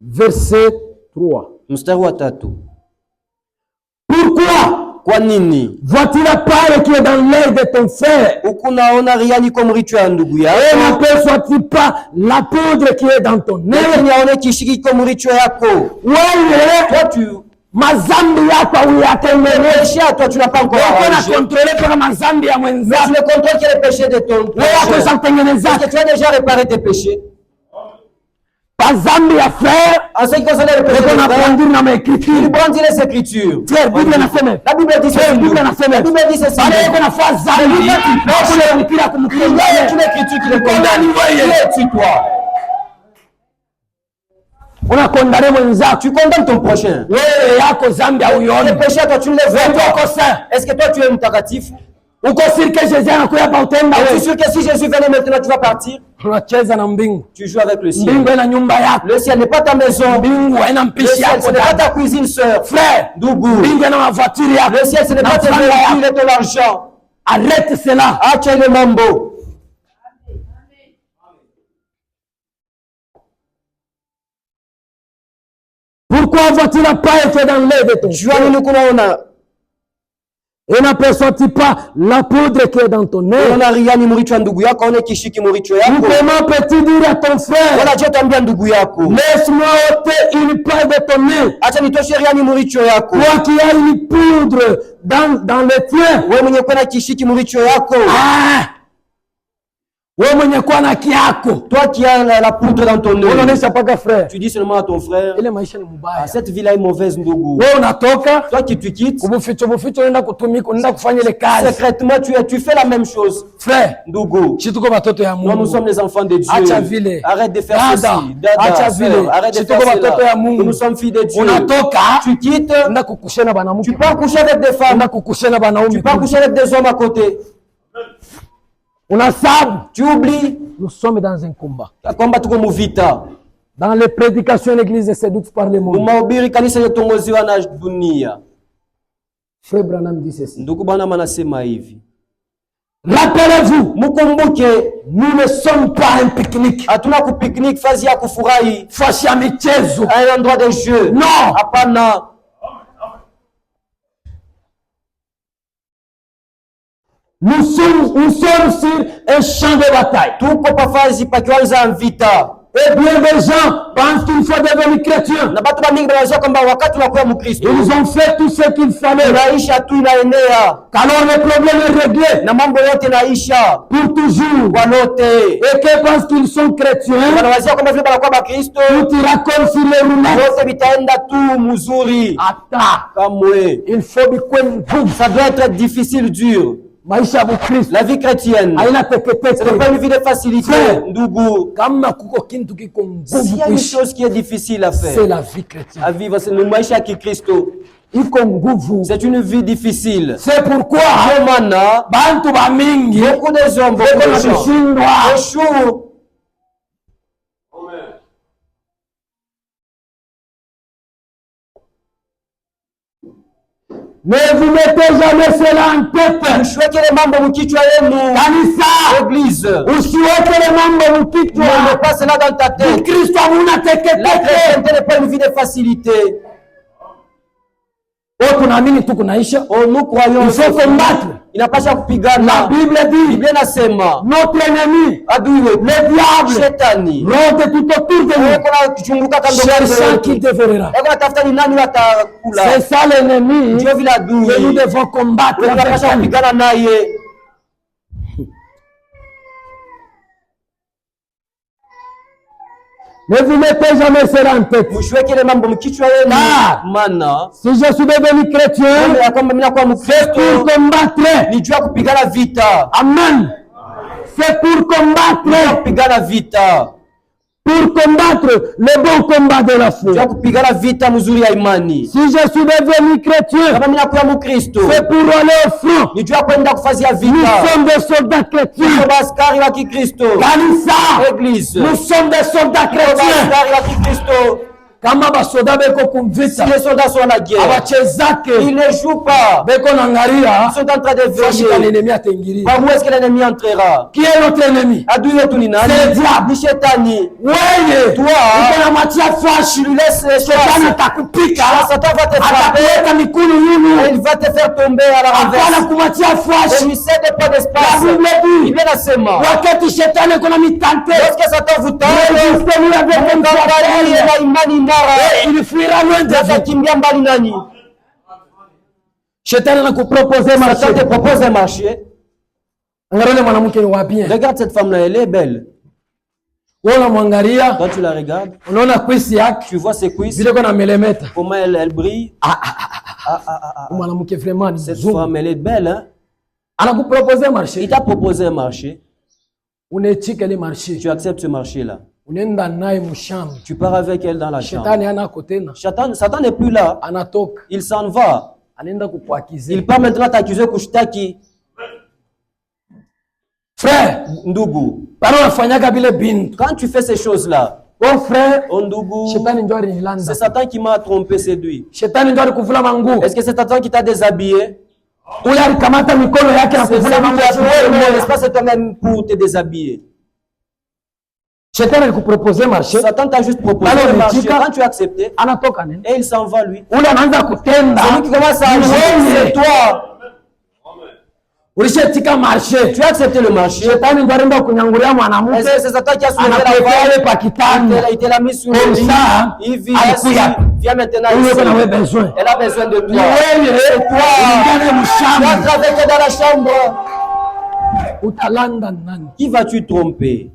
Verset 3. Mstari wa 3. Pourquoi? Kwa nini? Vois-tu la paille qui est dans l'œil de ton frère? Ukunaona riani kwa mricho ya ndugu yako? Et n'aperçois-tu pas la poudre qui est dans ton œil? Unaona kishiki kwa mricho yako? Wewe, toi tu mazambi yako uyatengeneza. Toi tu n'as pas encore contrôlé par mazambi ya mwenzako. Tu ne contrôles que les péchés de ton frère. Parce que tu as déjà réparé tes péchés. Bazambi ya frère, en ce qui concerne les péchés, il prend les Écritures. Frère, Bible nasema. La Bible dit ceci. La Bible dit ceci. C'est une écriture qui le condamne. Qui es-tu, toi? Tu condamnes ton prochain. Les péchés, toi, tu ne les vois. Est-ce que toi, tu es mutakatif? Es-tu sûr que si Jésus venait maintenant, tu vas partir? Tu joues avec le ciel. Le ciel n'est pas ta maison. Le ciel, ce n'est pas ta cuisine, sœur. Frère, Dougou. Le ciel, ce n'est pas tes véhicules et ton argent. Arrête cela. Acha le mambo. Pourquoi vois-tu la paille qui est dans l'œil de ton frère? Et n'aperçois-tu pas la poudre qui est dans ton œil? Comment peux-tu dire à ton frère, laisse-moi ôter une paille de ton œil? Toi qui as une poudre dans le tien. Ah! Toi qui as la poudre dans ton œil, tu dis seulement à ton frère, cette vie-là est mauvaise, Ndougou. Toi qui tu quittes, secrètement tu fais la même chose. Frère, Ndougou, nous sommes les enfants de Dieu. Arrête de faire ceci. Arrête de faire cela. Nous sommes filles de Dieu. Tu quittes, tu peux coucher avec des femmes, tu peux coucher avec des hommes à côté. Tu oublies. Nous sommes dans un combat. Dans les prédications de l'église séduite par le monde. Frère Branham dit ceci. Rappelez-vous, nous ne sommes pas un pique-nique. Un endroit de jeu. Non. Nous sommes sur un champ de bataille. Et bien des gens pensent qu'il faut devenir chrétien. Ils ont fait tout ce qu'il fallait. Alors le problème est réglé. Pour toujours. Et qu'ils pensent qu'ils sont chrétiens. Tout ira comme sur les roulettes. Attends. Il faut ça doit être difficile, dur. La vie chrétienne, ce n'est pas une vie de facilité. S'il y a une chose qui est difficile à faire, c'est la vie chrétienne. À vivre, c'est le maisha qui Christo. C'est une vie difficile. C'est pourquoi beaucoup de hommes échouent. Ne vous mettez jamais cela en tête. Église. Ne pas cela dans ta tête. La chrétienté n'est pas une vie de facilité. Nous croyons. Il faut combattre. Il n'a pas à kupigana. La Bible dit. Notre ennemi. Le diable. Shetani. Rôde tout autour de nous. Cherchant qui dévorera. C'est ça l'ennemi que nous devons combattre. Ne vous mettez jamais cela en tête. Si je suis devenu chrétien, c'est pour combattre. Amen. C'est pour combattre. pour combattre le bon combat de la foi. Si je suis devenu chrétien, c'est pour aller au front. Nous sommes des soldats chrétiens. Kanisa, Église. nous sommes des soldats chrétiens. Kama basoda beko kumvita, si les soldats sont à la guerre, ils ne jouent pas. Beko nangaria, ils sont en train de veiller. Par où est-ce que l'ennemi entrera? Qui est notre ennemi? C'est le diable. Shetani. Ouais. Toi, tu lui laisses les choses. Satan va te frapper. Et il va te faire tomber à la renverse. Et lui cède pas d'espace. Il met la sémence. Lorsque Satan vous tente, il fuira loin de vous. Satan te propose un marché. Regarde cette femme-là, elle est belle. Quand tu la regardes, tu vois ses cuisses, comment elle brille. Cette femme, elle est belle. Hein? Il t'a proposé un marché. Tu acceptes ce marché-là. Tu pars avec elle dans la chambre. Satan n'est plus là. Il s'en va. Il part maintenant t'accuser Kushtaki. Frère, Ndugu, quand quand tu fais ces choses-là, oh frère, c'est Satan qui m'a trompé, séduit. Est-ce que c'est Satan qui t'a déshabillé? C'est lui qui a pris l'espace et toi-même pour te déshabiller. Satan t'a juste proposé le marché. Quand tu as accepté, et il s'en va lui. C'est lui qui commence à agir, c'est toi. Tu as accepté le marché. Est-ce que c'est Satan qui a soulevé la femme? Il t'a mis sur le lit. Il vit ici. Viens maintenant ici. Elle a besoin de toi. C'est toi. Tu as travaillé dans la chambre. Qui vas-tu tromper?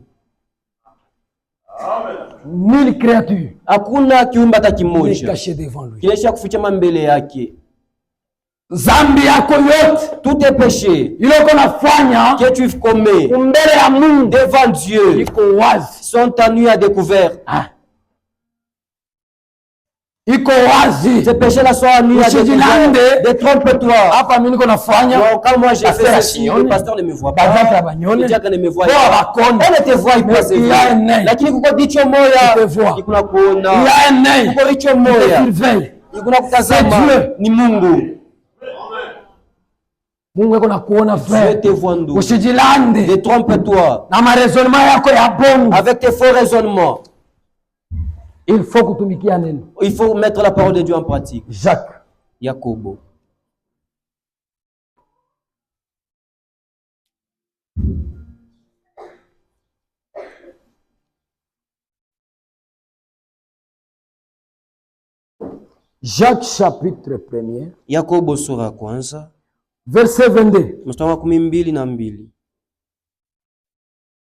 1000 créatures. Hakuna kiumbe hata kimoja caché devant lui. kilesha kufichama mbele yake. Zambi yako yote, tous tes péchés iloko nafanya que tu commets mbele ya Mungu devant Dieu iko wazi, sont à nu à découvert. Iko wazi. Ces péchés-là sont à nu à découvert. Détrompe-toi. Hapa mimi niko nafanya. Quand moi j'ai fait ceci, le pasteur ne me voit pas. Le diacre ne me voit pas. Elle ne te voit pas, c'est vrai. Lakini kuko dicho moya ikuna kuona. Kuko dicho moya ikuna kutazama ni Mungu. Mungu yako nakuona frère. Dieu te voit ndugu. Usijilande. Détrompe-toi. Na maresonnement yako ya bongo. Avec tes faux raisonnements. Il faut kutumikia neno. Il faut mettre la parole de Dieu en pratique. Jacques. Yakobo. Jacques chapitre 1er. Yakobo sura ya kwanza. Verset 22. Mstari wa 12.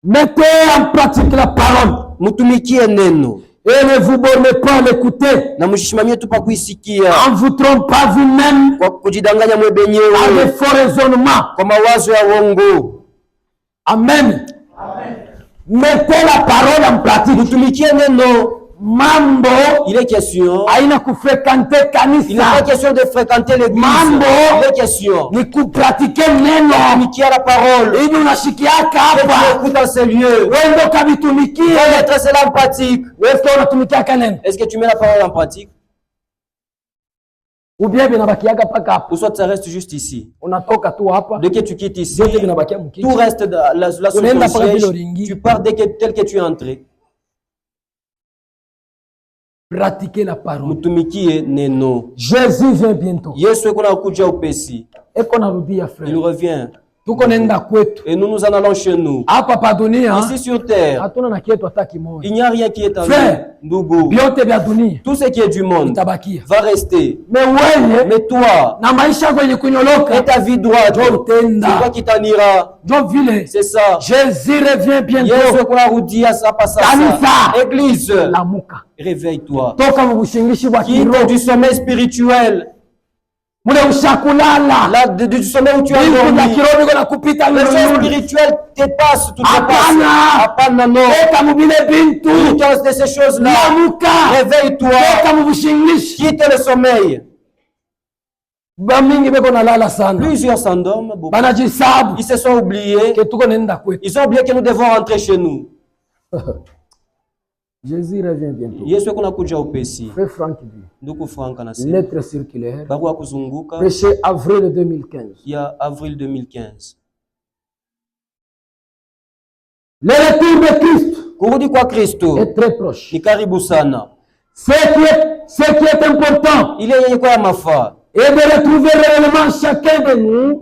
Mettez en pratique la parole. Mutumikie neno. Et ne vous bornez pas à l'écouter. Na mshishimamie tu pa kuisikia. En vous trompant pas vous-même. Kwa kujidanganya mwe benyewe. Avec faux raisonnements. Kwa mawazo ya uongo. Amen. Amen. Mettez la parole en pratique. Mutumikie neno. Mambo, il est question. Aina kufrequenter kanisa. Il n'est pas question de fréquenter l'église. Mambo, il est question. Ni kupratiquer neno. Tumikia la parole. Ili unashikiaka hapa. Tu écoutes en ce lieu. Wendo kabitumikie. Faut mettre cela en pratique. Est-ce que unatumikia kaneno? Est-ce que tu mets la parole en pratique? Ou bien binabakiaka paka hapa. Ou soit ça reste juste ici. Unatoka tu hapa. Dès que tu quittes ici, tout reste là sur ton siège. Tu pars tel que tu es entré. Pratiquer la parole. Mutumikie neno. Jésus vient bientôt. Yesu kuna kuja upesi. Et qu'on a rudia frère. Il revient. Et nous nous en allons chez nous. Ici sur terre, il n'y a rien qui est en nous. Tout ce qui est du monde va rester. Mais toi, et ta vie droite, c'est toi qui t'en ira. C'est ça. Jésus revient bientôt. Église, réveille-toi. Quitte du sommeil spirituel. Là, du sommet où tu as dormi, les choses spirituelles dépassent toutes les passes. Hapana, non. Quitte de ces choses-là. Réveille-toi. Quitte le sommeil. Plusieurs s'endorment. Ils se sont oubliés. Ils ont oublié que nous devons rentrer chez nous. Jésus revient bientôt. Frère Franck dit, lettre circulaire, prêché avril 2015. Il y a avril 2015. Le retour de Christ est très proche. Ce qui est important, et de retrouver réellement chacun de nous,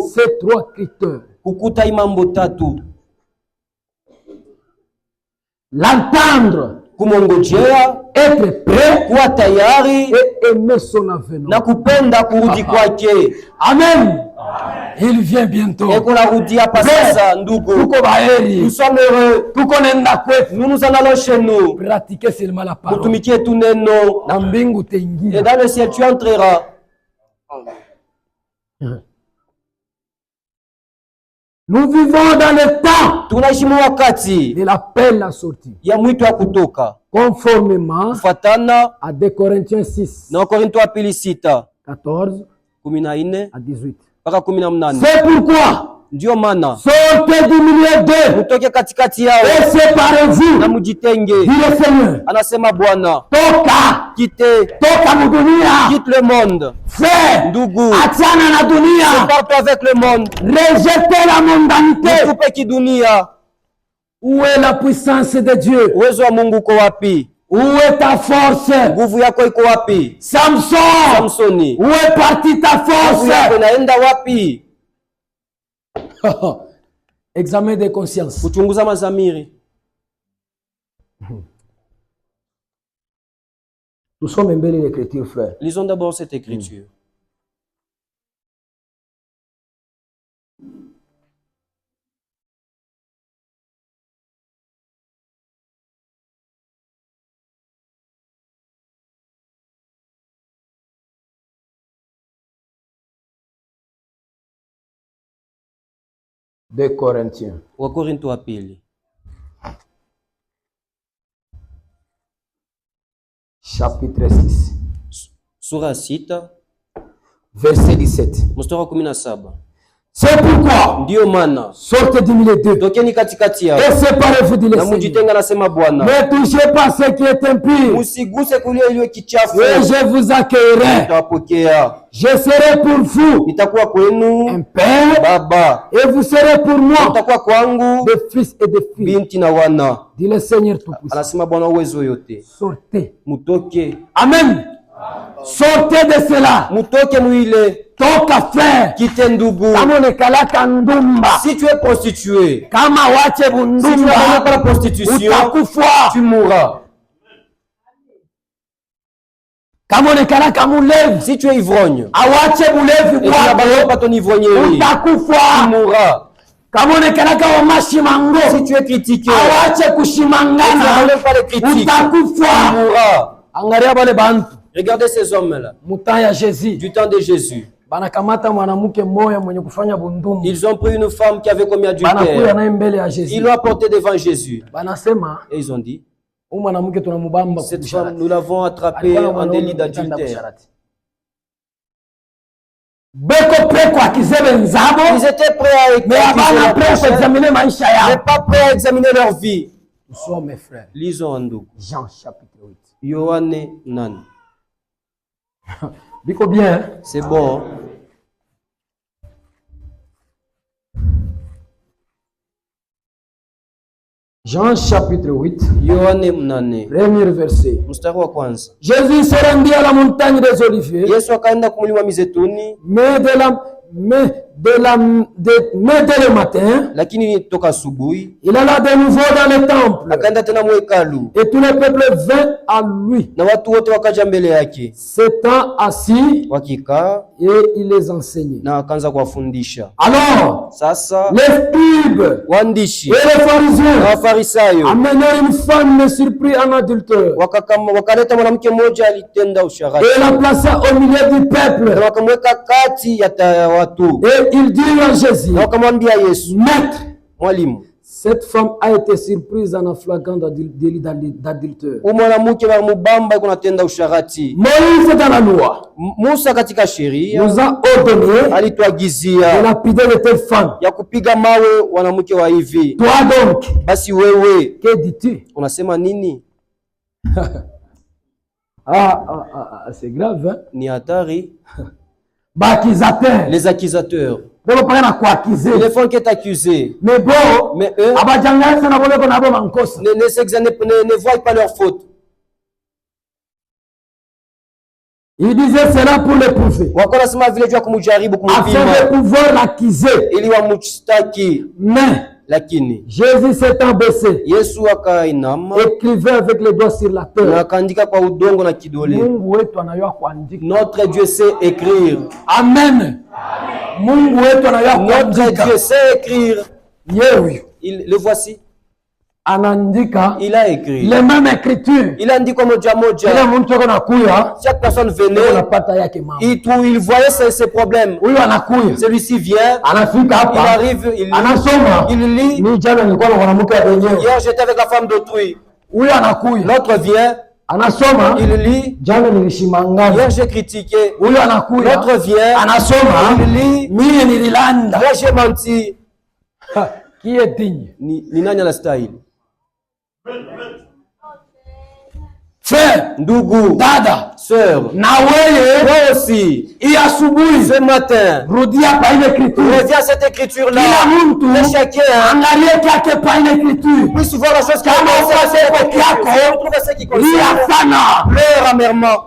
ces trois critères. L'entendre, être prêt, et aimer son avenir. Amen. Il vient bientôt. Nous sommes heureux. Nous nous en allons chez nous. Pratiquez seulement la parole. Et dans le ciel, tu entreras. Nous vivons dans le temps de l'appel à sortie. Conformément à 2 Corinthiens 6, 14 à 18. C'est pourquoi sortez du milieu d'eux et séparez-vous, dit le Seigneur. Toka mudunia, quitte le monde. Fais, achana na dunia, sépare-toi avec le monde. Rejetez la mondanité. Où est la puissance de Dieu? Où est ta force? Samson, où est partie ta force? Examen de conscience. Nous sommes embellis l'écriture, frère. Lisons d'abord cette écriture. De Corinthiens. Wakorintho wa pili. Chapitre 6. Sura 6. Verset 17. Mstari wa 17. C'est pourquoi ndio maana sortez du milieu d'eux tokeni katikati yao et séparez-vous de na mujitenga, nasema Bwana. Ne touchez pas ce qui est impur. Musiguse kulia iliyo kichafu. Et je vous accueillerai. Nitawapokea. Je serai pour vous. Nitakuwa kwenu un père. Baba. Et vous serez pour moi. Nitakuwa kwangu des fils et des filles. Binti na wana. Dit le Seigneur Tout-Puissant. Anasema Bwana uwezo yote. Sortez. Mutoke. Amen. Sortez de cela. Mutoke muile. Toka frère. Kite ndugu. Kama unekalaka ndumba. Si tu es prostitué. Kama wache bundumba. Si tu n'as pas la prostitution. Utakufa. Tu mourras. Kama unekalaka mulevi. Si tu es ivrogne. Awache mulevi kwa. Tu n'as pas ton ivrognerie. Utakufa. Tu mourras. Kama unekalaka wa mashimango. Si tu es critiqué. Awache kushimangana. Tu n'as pas les critiques. Utakufa. Tu mourras. Angalia bale bantu. Regardez ces hommes-là. Du temps de Jésus. Ils ont pris une femme qui avait commis adultère. Ils l'ont apportée devant Jésus. Et ils ont dit, cette femme, nous l'avons attrapée en délit d'adultère. Ils étaient prêts à examiner, mais pas prêts à examiner leur vie. Nous sommes mes frères. Lisons en nous. Jean chapitre 8. Yohane nan. Biko bien. C'est bon. Jean chapitre 8. Yohane mnane. Premier verset. Mstari wa kwanza. Jésus se rendit à la montagne des Oliviers. Yesu akaenda kumlima Mizeituni. Mais dès le matin, lakini toka asubuhi il alla de nouveau dans le temple. akaenda tena mwekalu, Et tout le peuple vint à lui. na watu wote wakaja mbele yake, S'étant assis, wakikaa et il les enseignait. na akaanza kuwafundisha. Alors, Sasa les scribes waandishi et les na pharisiens Wafarisayo amenaient une femme surprise en adultère wakaleta mwanamke mmoja alitenda usharati, et la plaça au milieu du peuple. na wakamweka kati ya watu, Et il dit à Jésus, na wakamwambia Yesu, Maître, mwalimu, cette femme a été surprise en un flagrant délit d'adultère. mwanamke wa mubamba iko natenda usharati. Moïse dans la loi Musa katika sheria nous a ordonné de alituagizia lapider de telles femmes. ya kupiga mawe wanamke wa hivi. Toi donc, Basi wewe que dis-tu? unasema nini? C'est grave, hein? Ni hatari. Baccusateur. Les accusateurs, Ndio pale na kuakize. les gens qui est accusé, Mais bon, mais eux abajangasa na bole kona abo mankosa. ne voient pas leur faute. Il disait cela pour l'éprouver, Wako nasema vile juu ya kumjaribu, afin de kumpima pouvoir l'accuser. ili wamshtaki. Mais Lakini Jésus s'étant baissé, Yesu akainama écrivait avec les doigts sur la na terre. akaandika kwa udongo na kidole. Mungu wetu anayua kuandika. Notre Dieu sait écrire. Amen. Mungu wetu anayua Notre kuandika. Dieu sait écrire. Yeye Le voici. anaandika Il a écrit. les mêmes écritures. Il a dit comme moja Kila moja. mtu ako nakuya Chaque personne venait, anapata yake mama. il voyait ses problèmes. Huyu anakuya Celui-ci vient, anafika il hapa arrive, il anasoma. lit. Ni jana nilikuwa na mwanamke wa wenyewe. Hier, j'étais avec la femme d'autrui. Huyu anakuya L'autre vient, anasoma. il lit. Jana nilishimangana. Hier, j'ai critiqué. Huyu anakuya L'autre vient, anasoma. il lit. Mimi nililanda. Moi, j'ai menti. Qui est digne? Ni nani anastahili? Frère, Ndugu, dada, sœur, na wewe toi aussi, hii asubuhi ce matin, rudia pa ile écriture. reviens à cette écriture-là. Kila mtu Et chacun angalie kyake pa ile écriture. puisse voir la chose qui Kama est uko seko kyako, trouve ce qui lia concerne. sana. Pleure amèrement.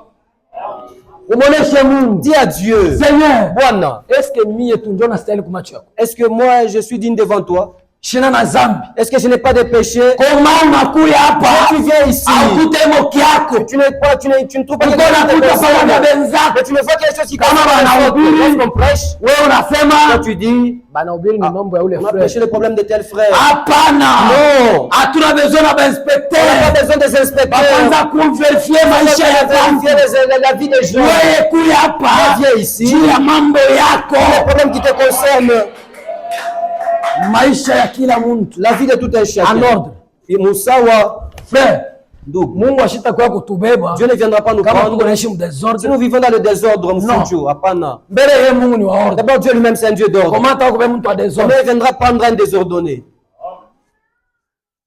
Umuoneshe Mungu. Dis à Dieu, Seigneur, Bwana, est-ce que mie tu ndio nastahili kumacho yako? est-ce que moi je suis digne devant toi? Shina na zambi. Est-ce que je n'ai pas de péché? Koma unakuya hapa, Tu viens ici, akute moki yako. tu ne trouves pas Uko quelque chose de nakuta pamoja na personnel. wenzako. Mais tu ne vois quelque chose qui Kama wanahubiri, lorsqu'on prêche, wewe quand unasema tu dis, banahubiri ni mambo ya ule on a frère. prêché le problème de tel frère. Hapana. Non. Hatuna besoin na On n'a pas bainspecteur. besoin des inspecteurs. Kwanza kuverifie maisha ya watu. Vérifier la vie des gens. Wewe kuya hapa Viens ici. juu ya mambo Les yako, problèmes qui te concernent, maisha ya kila mtu la vie de tout un en chacun. ordre. Musawa, Frère, ndugu, Mungu ashitakuwa kutubeba Dieu ne viendra pas nous kama tuko prendre naishi si mdesordre. nous vivons dans le désordre, mfujo, hapana. Mbele ye Mungu ni wa ordre. D'abord, Dieu lui-même, c'est un Dieu d'ordre. Comment ta kubeba mtu wa Comment désordre? il viendra prendre un désordonné?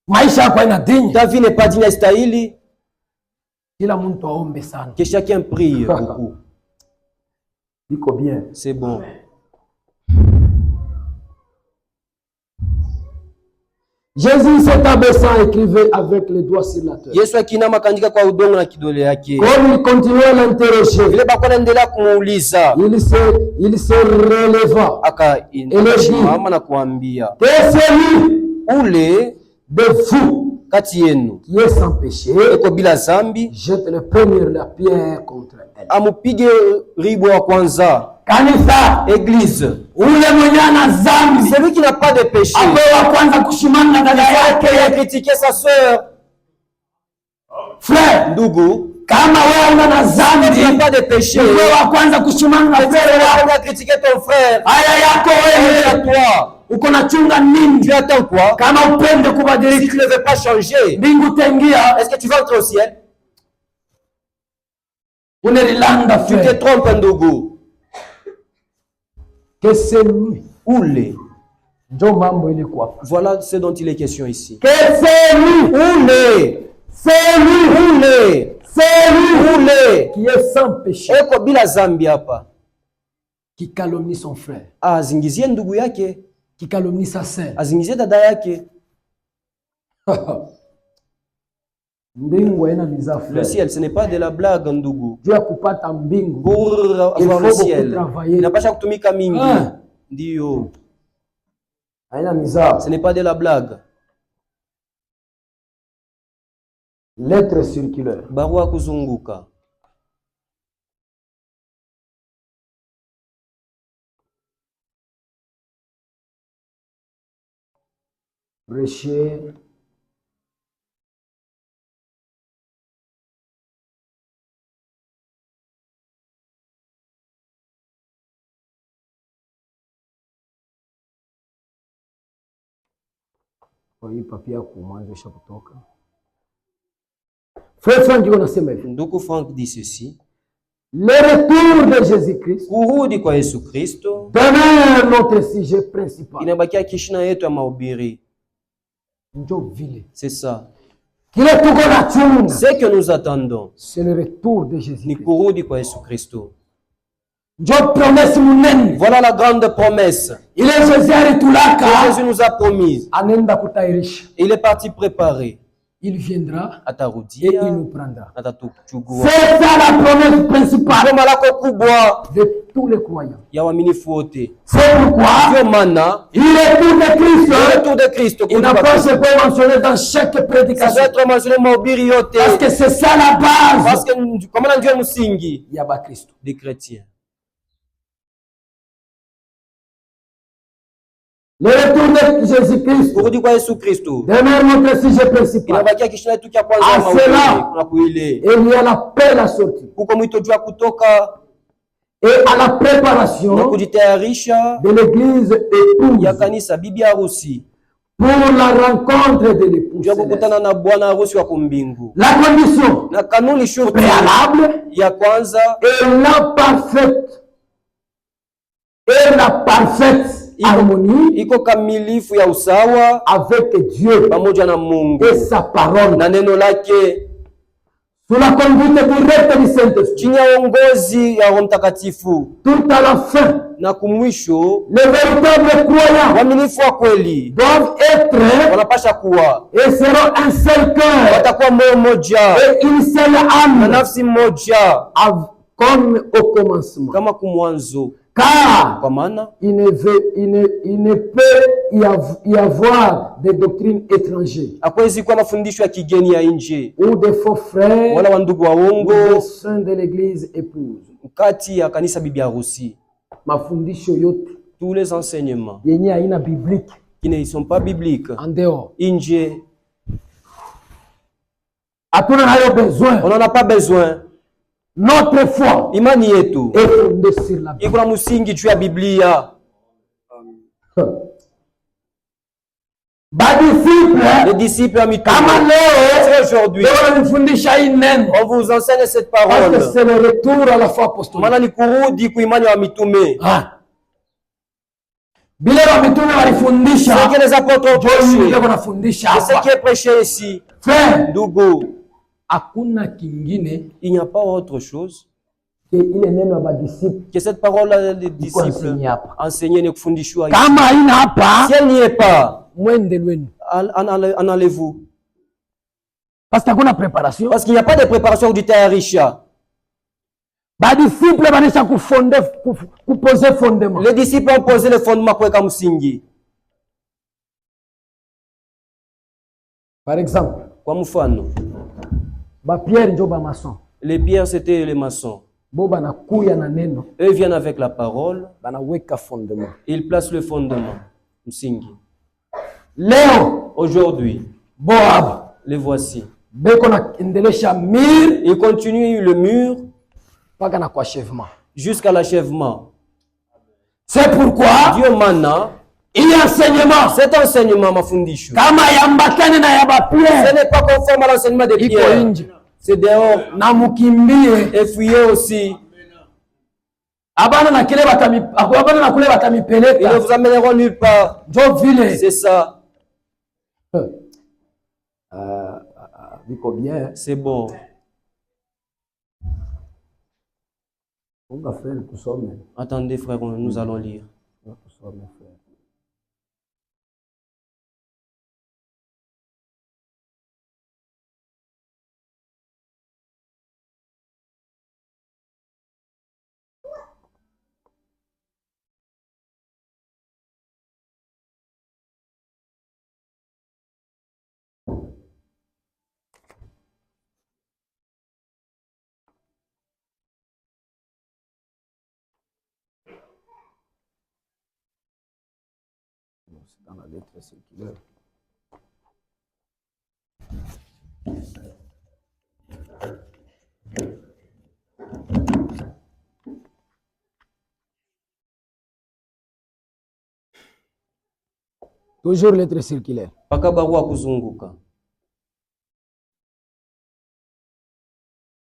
Maisha yako haina digne. Ta vie n'est pas digne à stahili. Kila mtu aombe sana. Que chacun prie beaucoup. Iko bien. C'est bon. Jésus s'est abaissant et écrivait avec les doigts sur la terre. Yesu akinama akaandika kwa udongo na kidole yake. Comme il continuait à l'interroger, Vile bako naendelea kumuuliza, il se releva. akasimama na kuambia, Que celui ule de vous kati yenu qui est sans péché, eko bila zambi jette le premier la pierre contre elle. amupige ribo wa kwanza. Kanisa, Église, ule mwenye ana dhambi celui qui n'a pas de péché, apewe wa kwanza kushimana na dada qui a yake. critiqué sa sœur, Frère, ndugu, kama wewe una na qui n'a dhambi, pas de péché, wewe wa kwanza kushimana na frère qui wako. a critiqué ton frère, Haya yako et à wewe, toi, uko na chunga nini? tu attends quoi? Kama upende Si kubadilika, tu ne veux pas changer, mbingu tengia, est-ce que tu vas entrer au ciel? unelilanda Tu te frère. trompes, ndugu. Que c'est lui. Ule, Ndio mambo ilikuwa. voilà ce dont il est question ici. Que c'est lui. Ule, C'est lui. ule, C'est lui ule, qui est sans péché, eko bila zambi hapa, qui calomnie son frère, azingizie ndugu yake, qui calomnie sa sœur. azingizie dada yake. Mbingu haina miza Le frère. ciel, ce n'est pas de la blague, ndugu. Juu ya kupata mbingu Pour il avoir faut le beaucoup ciel, travailler. inapasha kutumika mingi. Ah, Dio. Ce n'est pas de la blague. Lettre circulaire. Barua kuzunguka. Prêcher. Kwa hii papia kumwanzo isha kutoka. Frère Frank anasema hivi. Ndugu Frank dit ceci. Le retour de Jésus-Christ. Kurudi kwa Yesu Kristo. Demeure notre sujet principal. Inabakia kishina yetu ya mahubiri. Njo vile. C'est ça. Kile tuko na chunga. Ce que nous attendons. C'est le retour de Jésus-Christ. Ni kurudi kwa Yesu Kristo. Njo promesse munene. Voilà la grande promesse. Il est Jésus aritulaka. Jésus nous a promis. Anenda kutairisha. Il est parti préparer. Il viendra atarudia, et il nous prendra. Atatuchukua. C'est ça la promesse principale Ndio malako kubwa de tous les croyants. Ya waaminifu wote. C'est pourquoi ndio maana il retour de Christ. Le retour de Christ. Il n'a pas se peut mentionner dans chaque prédication. Ça doit être mentionné mahubiri yote. Parce que c'est ça la base. Parce que comme on ndio msingi ya ba Kristo des chrétiens. Le retour de Jésus-Christ. Kurudi kwa Yesu Kristo. Demeure notre sujet principal. Inabakia kishina tu cha kwanza ya mahubiri. Kuna kuile. Et il y a l'appel à sortir. Kuko mwito juu ya kutoka. Et à la préparation na kujitayarisha de l'église épouse ya kanisa bibi harusi pour la rencontre de l'épouse. Juu kukutana na bwana harusi wa kumbingu. La condition na kanuni shurti préalable ya kwanza et la parfaite harmonie iko kamilifu ya usawa avec Dieu pamoja na Mungu et sa parole na neno lake sous la conduite directe du Saint-Esprit. Chini ya uongozi ya Roho Mtakatifu. Tout à la fin na kumwisho les véritables croyants waaminifu wa kweli doivent être wanapasha kuwa et seront un seul cœur watakuwa moyo moja et une seule âme na nafsi moja comme au commencement. Kama kumwanzo. Car kwa maana il ne peut y avoir des doctrines étrangères. Hakuwezi kuwa mafundisho ya kigeni ya nje ou des faux frères wala wandugu waongo des saints de l'église épouse. Kati ya kanisa bibi harusi. Mafundisho yote tous les enseignements yenye haina biblique qui ne sont pas bibliques en dehors nje hatuna nayo besoin. On n'en a pas besoin. Notre foi imani yetu est fondée sur la Bible. Iko na msingi juu ya Biblia. Les disciples à mitume. Aujourd'hui, on vous enseigne cette parole. Parce que c'est le retour à la foi apostolique. Maana ni kurudi kwa imani ya mitume. Bila wa mitume walifundisha. Ce que les apôtres ont prêché. C'est ce qui est prêché ici. Frère, ndugu, hakuna kingine. Il n'y a pas autre chose que ile neno ya disciples. Que cette parole des disciples enseignée ni kufundishwa. Kama haina hapa, si elle n'y est pas, mwende lwenu. En allez-vous. Parce qu'il y a préparation. Parce qu'il n'y a pas de préparation du tayarisha. Les disciples ont posé le fondement pour être msingi. Par exemple, kwa mfano, Pierre ndio ba maçon. Les pierres c'était les maçons. Eux viennent avec la parole. Fondement. Ils placent le fondement. Msingi. Léo, aujourd'hui, Boab, les voici. Ils continuent le mur jusqu'à l'achèvement. C'est pourquoi Dieu mana il y a enseignement. Cet enseignement mafundisho. Ce n'est pas conforme à l'enseignement de Pierre. C'est dehors. Et fuyez aussi. Ils ne vous amèneront nulle part. C'est ça. C'est bon. Attendez, frère, nous allons lire. dans la lettre circulaire. Toujours lettre circulaire. Paka barua kuzunguka.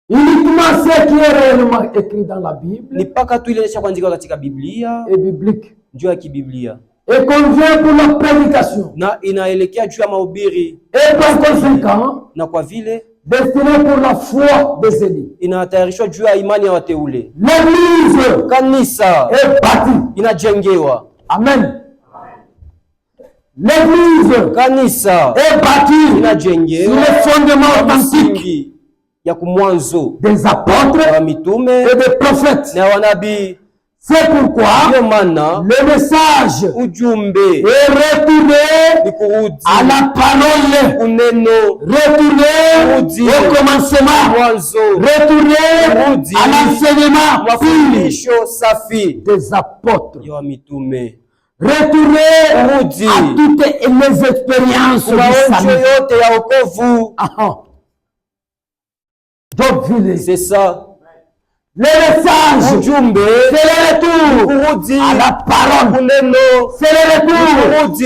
Uniquement ce qui est réellement écrit dans la Bible. Ni paka tu ile inaisha kuandikwa katika Biblia. Et biblique. Juu ya kibiblia. Et convient pour la prédication. Na inaelekea juu ya mahubiri. Et par conséquent, na kwa vile destiné pour la foi des élus. Inatayarishwa juu ya imani ya wateule. L'église, kanisa, est bâtie. Inajengewa. Amen. L'église, kanisa, est bâtie. Inajengewa. Sur le fondement authentique ya kumwanzo des apôtres wa mitume et des prophètes. Na wanabii. C'est pourquoi le message ujumbe est retourné à la parole, retourné au commencement, retourné à l'enseignement des apôtres, retourné à toutes les expériences du salut. C'est ça. Le message, c'est le retour à la parole, c'est le retour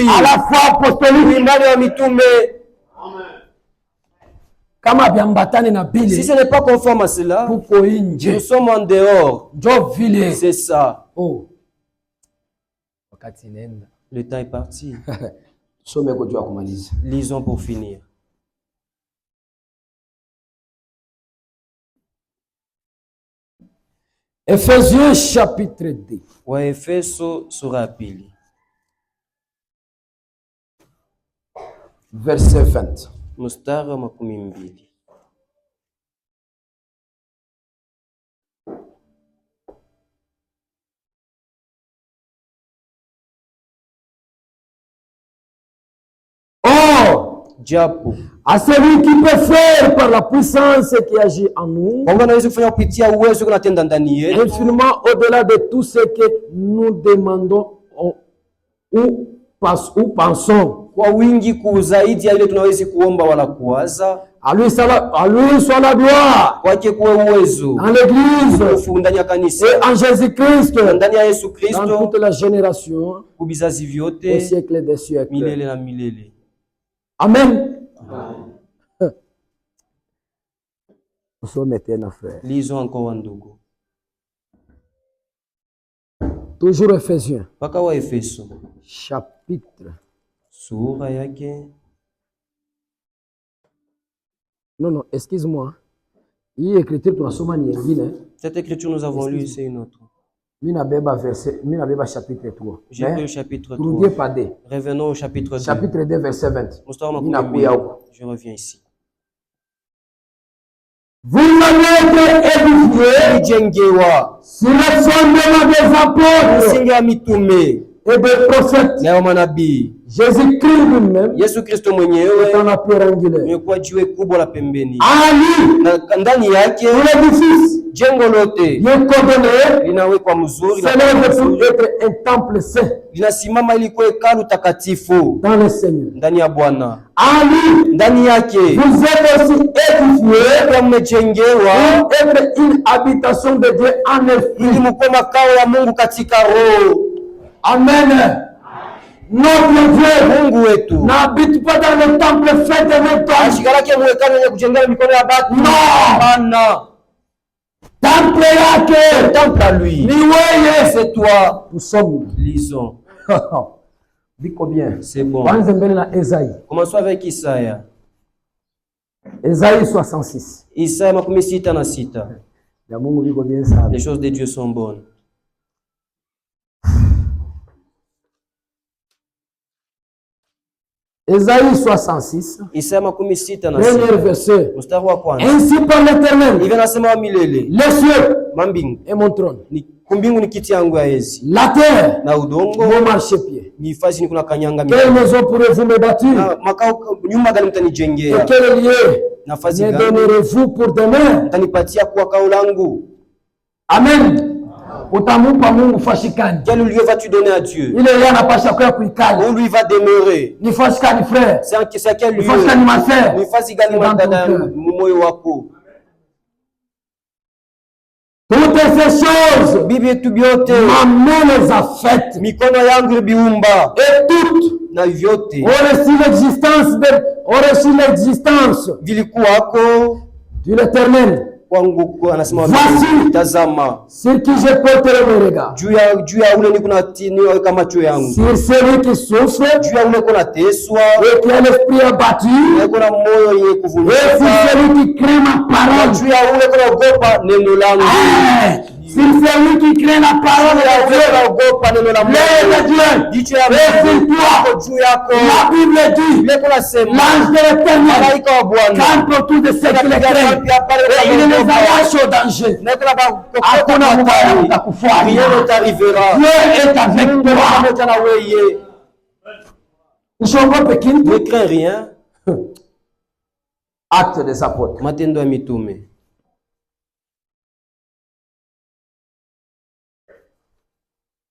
à la foi apostolique. Si ce n'est pas conforme à cela, nous sommes en dehors. C'est ça. Oh. Le temps est parti. Lisons pour finir. Ephésiens chapitre 2. Waefeso sura pili. Verset 20. Mstari wa 12. Japo à celui qui peut faire par la puissance qui agit en nous, infiniment au-delà de tout ce que nous demandons ou pensons. Kwa wingi kuzaidi ya ile tunaweza kuomba wala kuwaza. À lui soit la gloire. Kwake kuwe uwezo. Dans l'église. Ndani ya kanisa. Et en Jésus-Christ. Ndani ya Yesu Kristo. Dans toute la génération. Kubizazi vyote. Au siècle des siècles. Milele na milele. Amen. Nous sommes éternels frères. Lisons encore wandugu. Toujours Ephésiens. Paka wa Efeso. Chapitre. Sura yake. Non, excuse-moi. Hii écriture tunasoma ni nyingine. Cette écriture nous avons lu, c'est une autre. Mina beba chapitre 3. J'ai pris le chapitre 3. Revenons au chapitre 2. Chapitre 2 verset 20. Je reviens ici. Vous avez été édifiés sur le fondement des apôtres et des prophètes. Jésus-Christ lui-même est la pierre angulaire. Ndani yake l'édifice jengo lote linawekwa mzuri, pour être un temple saint, linasimama ili kuwa hekalu takatifu dans le Seigneur. ndani ya Bwana. Ndani yake vous êtes aussi édifiés mmejengewa pour être une habitation de Dieu en esprit, ili mkuwe makao ya Mungu katika roho. Amen. Notre Dieu, Mungu wetu, n'habite pas dans le temple fait de nos temps. Ashikarake mu hekalu yenye kujengewa mikono ya batu. Non. Temple yake, temple à lui. Ni wewe, c'est toi. Nous sommes. Lisons. Biko bien. C'est bon. Kwanza mbele na Esaïe. Commençons avec Isaya. Esaïe 66. Isaya 66. Ya Mungu biko bien sana. Les choses de Dieu sont bonnes. Esaïe 66. Isaya 66. Premier verset. Mstari wa kwanza. Ainsi par l'Éternel. Hivi anasema milele. Les cieux. Mambingu. Et mon trône. Ni kumbingu ni kiti yangu ya enzi. La terre. Na udongo. Mon marchepied. Ni fasi ni kuna kanyanga mimi. Quelle maison pourrez-vous me bâtir? Na makao nyumba gani mtanijengea? Et quel lieu? Nafasi gani me donnerez-vous pour demain? Mtanipatia kuwa kao langu. Amen. utamupa Mungu fashikani? Quel lieu vas-tu donner à Dieu? Ile yeye anapasha kwa kuikali. Où lui va demeurer? Ni fashikani frère. C'est à quel lieu? Ni fashikani ma sœur. Ni fashikani dada moyo wako. Toutes ces choses bibi tubiote maman les a faites. Mikono yangu biumba. Et toutes na vyote ont reçu l'existence vilikuwako de l'Éternel. Voici tazama sur qui je porterai mon regard. Juu ya ule niko naweka macho yangu. Sur celui qui souffre, juu ya ule niko nateswa, et qui a l'esprit abattu, niko na moyo yenye kuvunjika. Et sur celui qui craint ma parole, juu ya ule niko naogopa neno langu. Sur celui qui craint la parole de Dieu, naogopa neno la Mungu. Et sur toi, la Bible dit, l'ange de l'Éternel campe autour de ceux qui le craignent, et il les arrache au danger. Rien ne t'arrivera. Dieu est avec toi. Ne crains rien. Actes des apôtres. Matendo ya mitume.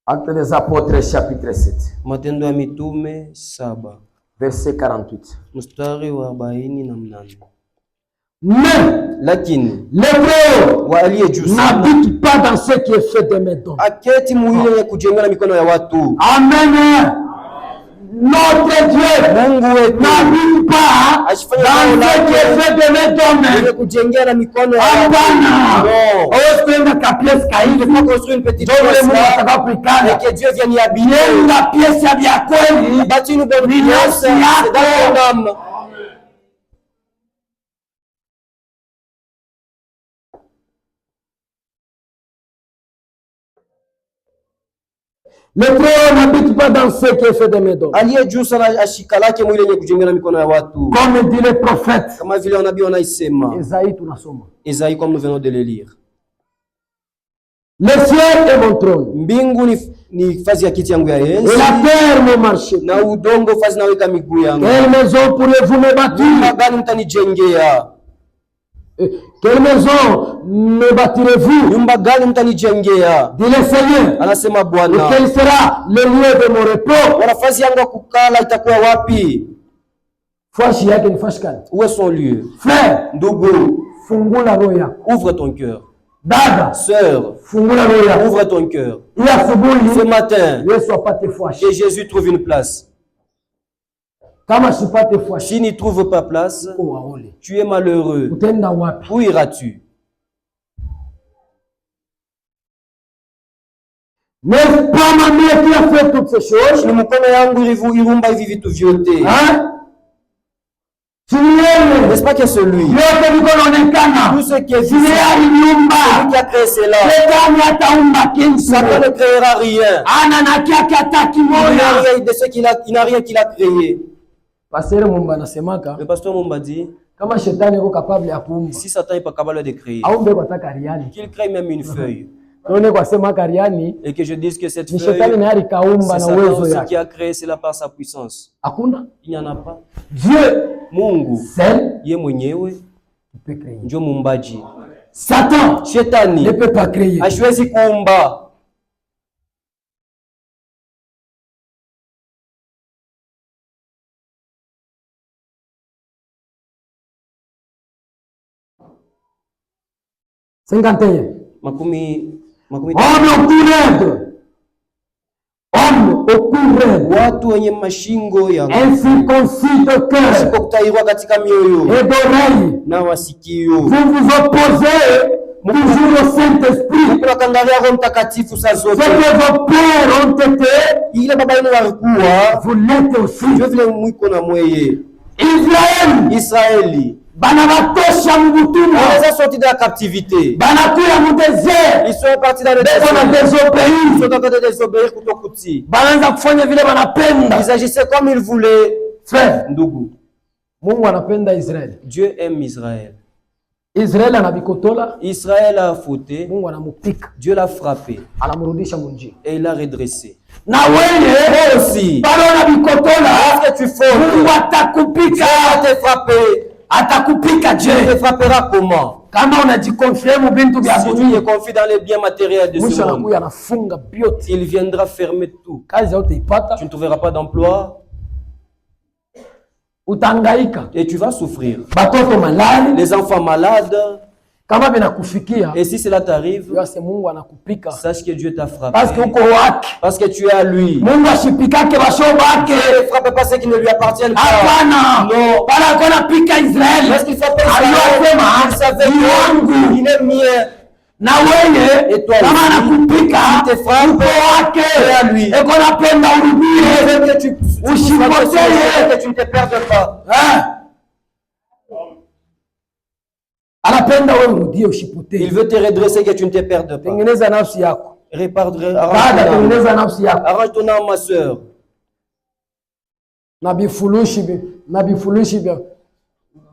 Actes des apôtres chapitre 7. Matendo ya mitume 7. Verset 48. Mstari wa 48. Mais lakini l'Hébreu n'habite pas dans ce qui est fait de mes dons. Aketi muile ya kujenga na mikono ya watu. Amen. Notre Dieu n'habite pas dans ce qui est fait de mes dons. Ya kujenga na mikono ya watu. Ospenda kapies kaile kwa construire une petite pièce. Que Dieu vienne y habiter. La pièce ya bien kweli. Bâti une bonne pièce dans ton âme. L'Éternel n'habite pas dans ce qui est fait de mes dons. Aliye juu sana ashikalake mwile yenye kujenga na mikono ya watu. Comme dit le prophète. Kama vile wanabii wanaisema. Esaïe tunasoma. Esaïe comme nous venons de le lire. Le ciel est mon trône. Mbingu ni fazi ya kiti yangu ya enzi. Et la terre mon marché. Na udongo fazi naweka miguu yangu. Quelle maison pourrez-vous me bâtir? Nyumba gani mtanijengea? Quelle maison me bâtirez-vous? Nyumba gani mtanijengea? Dit le Seigneur. Anasema Bwana. Et quel sera le lieu de mon repos? Nafasi yangu ya kukala itakuwa wapi? Fashi yake ni fashi gani? Où est son lieu? Frère, ndugu, fungula roho yako. Ouvre ton cœur. Dada, sœur, fungula roho yako. Ouvre ton cœur. Ce matin, que Jésus trouve une place. Si n'y trouve pas place, tu es malheureux. Où iras-tu? N'est-ce pas ma mère qui a fait toutes ces choses? N'est-ce pas que c'est lui? Tout ce qui est celui qui a créé cela. Satan ne créera rien. Il n'a rien de ce qu'il a créé. Le pasteur Mumba dit, si Satan n'est pas capable de créer, qu'il crée même une feuille. Et que je dise que cette feuille, c'est Satan aussi qui a créé cela par sa puissance. Il n'y en a pas. Dieu, Mungu, ye mwenyewe, ndio muumbaji. Satan, Shetani, ne peut pas créer. Hashwezi kuumba. Watu wenye mashingo ya kutahiriwa katika mioyo na wasikio. Vous vous opposez toujours au Saint-Esprit. Mnakangalia Roho Mtakatifu saa zote. Ce que vos pères ont été, ile baba yenu walikuwa, vous l'êtes aussi. Ndio vile mwiko na mweye. Israeli banabatosha mubutumwa, ils sont sortis de la captivité, banakuya mu désert, ils sont partis dans le désert, ils sont en train de désobéir kutokuti, banaanza kufanya vile banapenda, ils agissaient comme ils voulaient. Frère, ndugu, Mungu anapenda Israeli. Dieu aime Israël. Israël anabikotola, Israël a fauté, Mungu anamupika, Dieu l'a frappé, anamrudisha munjia et il l'a redressé. Na wewe aussi, bado anabikotola, est-ce que tu fautes? Mungu atakupika, Dieu va te frapper. Atakupika je? Il te frappera comment? Kama unajikonfie mu bintu vya Si tu dunia, es confié dans les biens matériels de ce mwisho monde, anakuya anafunga vyote. il viendra fermer tout. Kazi hautaipata, Tu ne trouveras pas d'emploi utangaika. et tu vas souffrir. Batoto malali, Les enfants malades. kama vinakufikia, Et si cela t'arrive, yose Mungu anakupika. sache que Dieu t'a frappé. Parce que uko wake. Parce que tu es à lui. Mungu ashipikake basho bake. Ne frappe pas ceux qui ne lui appartiennent pas. Hapana. Non. Bala kona pika Israeli. Parce qu'il frappe Aliyosema, il savait que il est mien. Na wewe Et toi kama aussi, anakupika il te frappe, uko wake. tu es à lui. Eko napenda urudie. Que tu Ushipotee. que tu ne te perdes pas. Anapenda wewe urudie ushipotee. Il veut te redresser que tu ne te perdes pas. Tengeneza nafsi yako. Arrange nafsi yako. Arrange ton âme, ma soeur. Na bifulushi vya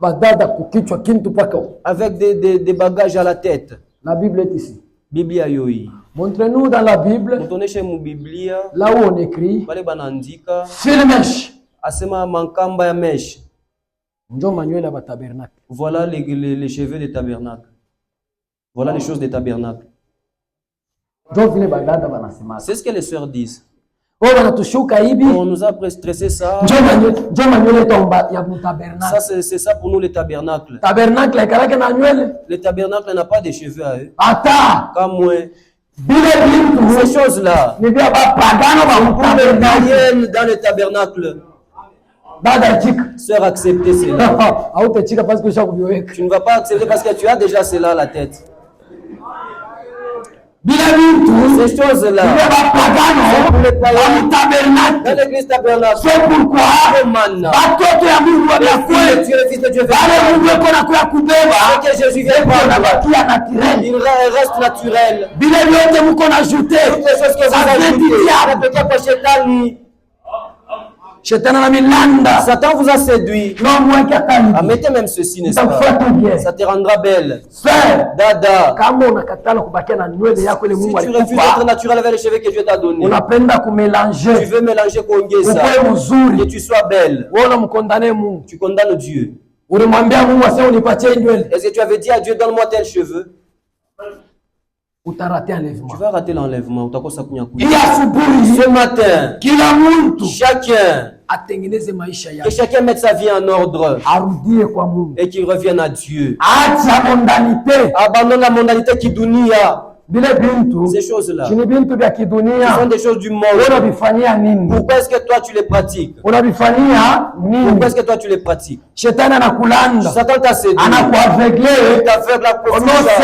badada kukichwa kintu paka. Avec des bagages à la tête. La Bible est ici. Biblia yoi. Montrez-nous dans la Bible. Mutoneshe mu Biblia. Là où on écrit. Bale banandika. Filmesh. Asema mankamba ya mesh. Njo manuel ya tabernacle. Voilà les cheveux des tabernacles. Voilà les choses des tabernacles. C'est ce que les sœurs disent. On nous a stressé ça. Ça c'est ça pour nous les tabernacles. Les tabernacles n'ont pas de cheveux à eux. Comme moi. Ces choses-là. Dans le tabernacle. Sœur, acceptez cela. Tu ne vas pas accepter parce que tu as déjà cela à la tête. Ces choses-là, c'est pour les païens dans l'église tabernacle. C'est pourquoi Tu es le fils de Dieu. Que Jésus vient prendre. Il reste naturel. Toutes les choses que vous ajoutez, ne pas Satan. Satan vous a séduit. Mettez même ceci, n'est-ce pas? Ça te rendra belle. Dada. Si tu refuses d'être naturel avec les cheveux que Dieu t'a donné, tu veux mélanger Kongesa, que tu sois belle. Tu condamnes Dieu. Est-ce que tu avais dit à Dieu, donne-moi tel cheveu? Tu vas rater l'enlèvement. Ce matin, chacun, que chacun mette sa vie en ordre et qu'il revienne à Dieu. Abandonne la mondanité qui dunia. Ces choses-là, ce sont des choses du monde. Pourquoi est-ce que toi tu les pratiques? Pourquoi est-ce que toi tu les pratiques? Satan t'a séduit. Il t'aveugle la prostitution.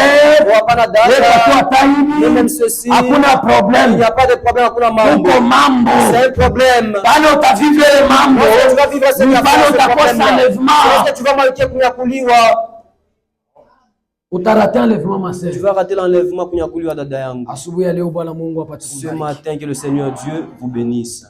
Même ceci. Il n'y a pas de problème. C'est un problème. Tu vas vivre cette affaire. Est-ce que tu vas manquer kunyakuliwa? Tu vas rater l'enlèvement kunyakuliwa dada yangu. Ce matin, que le Seigneur Dieu vous bénisse.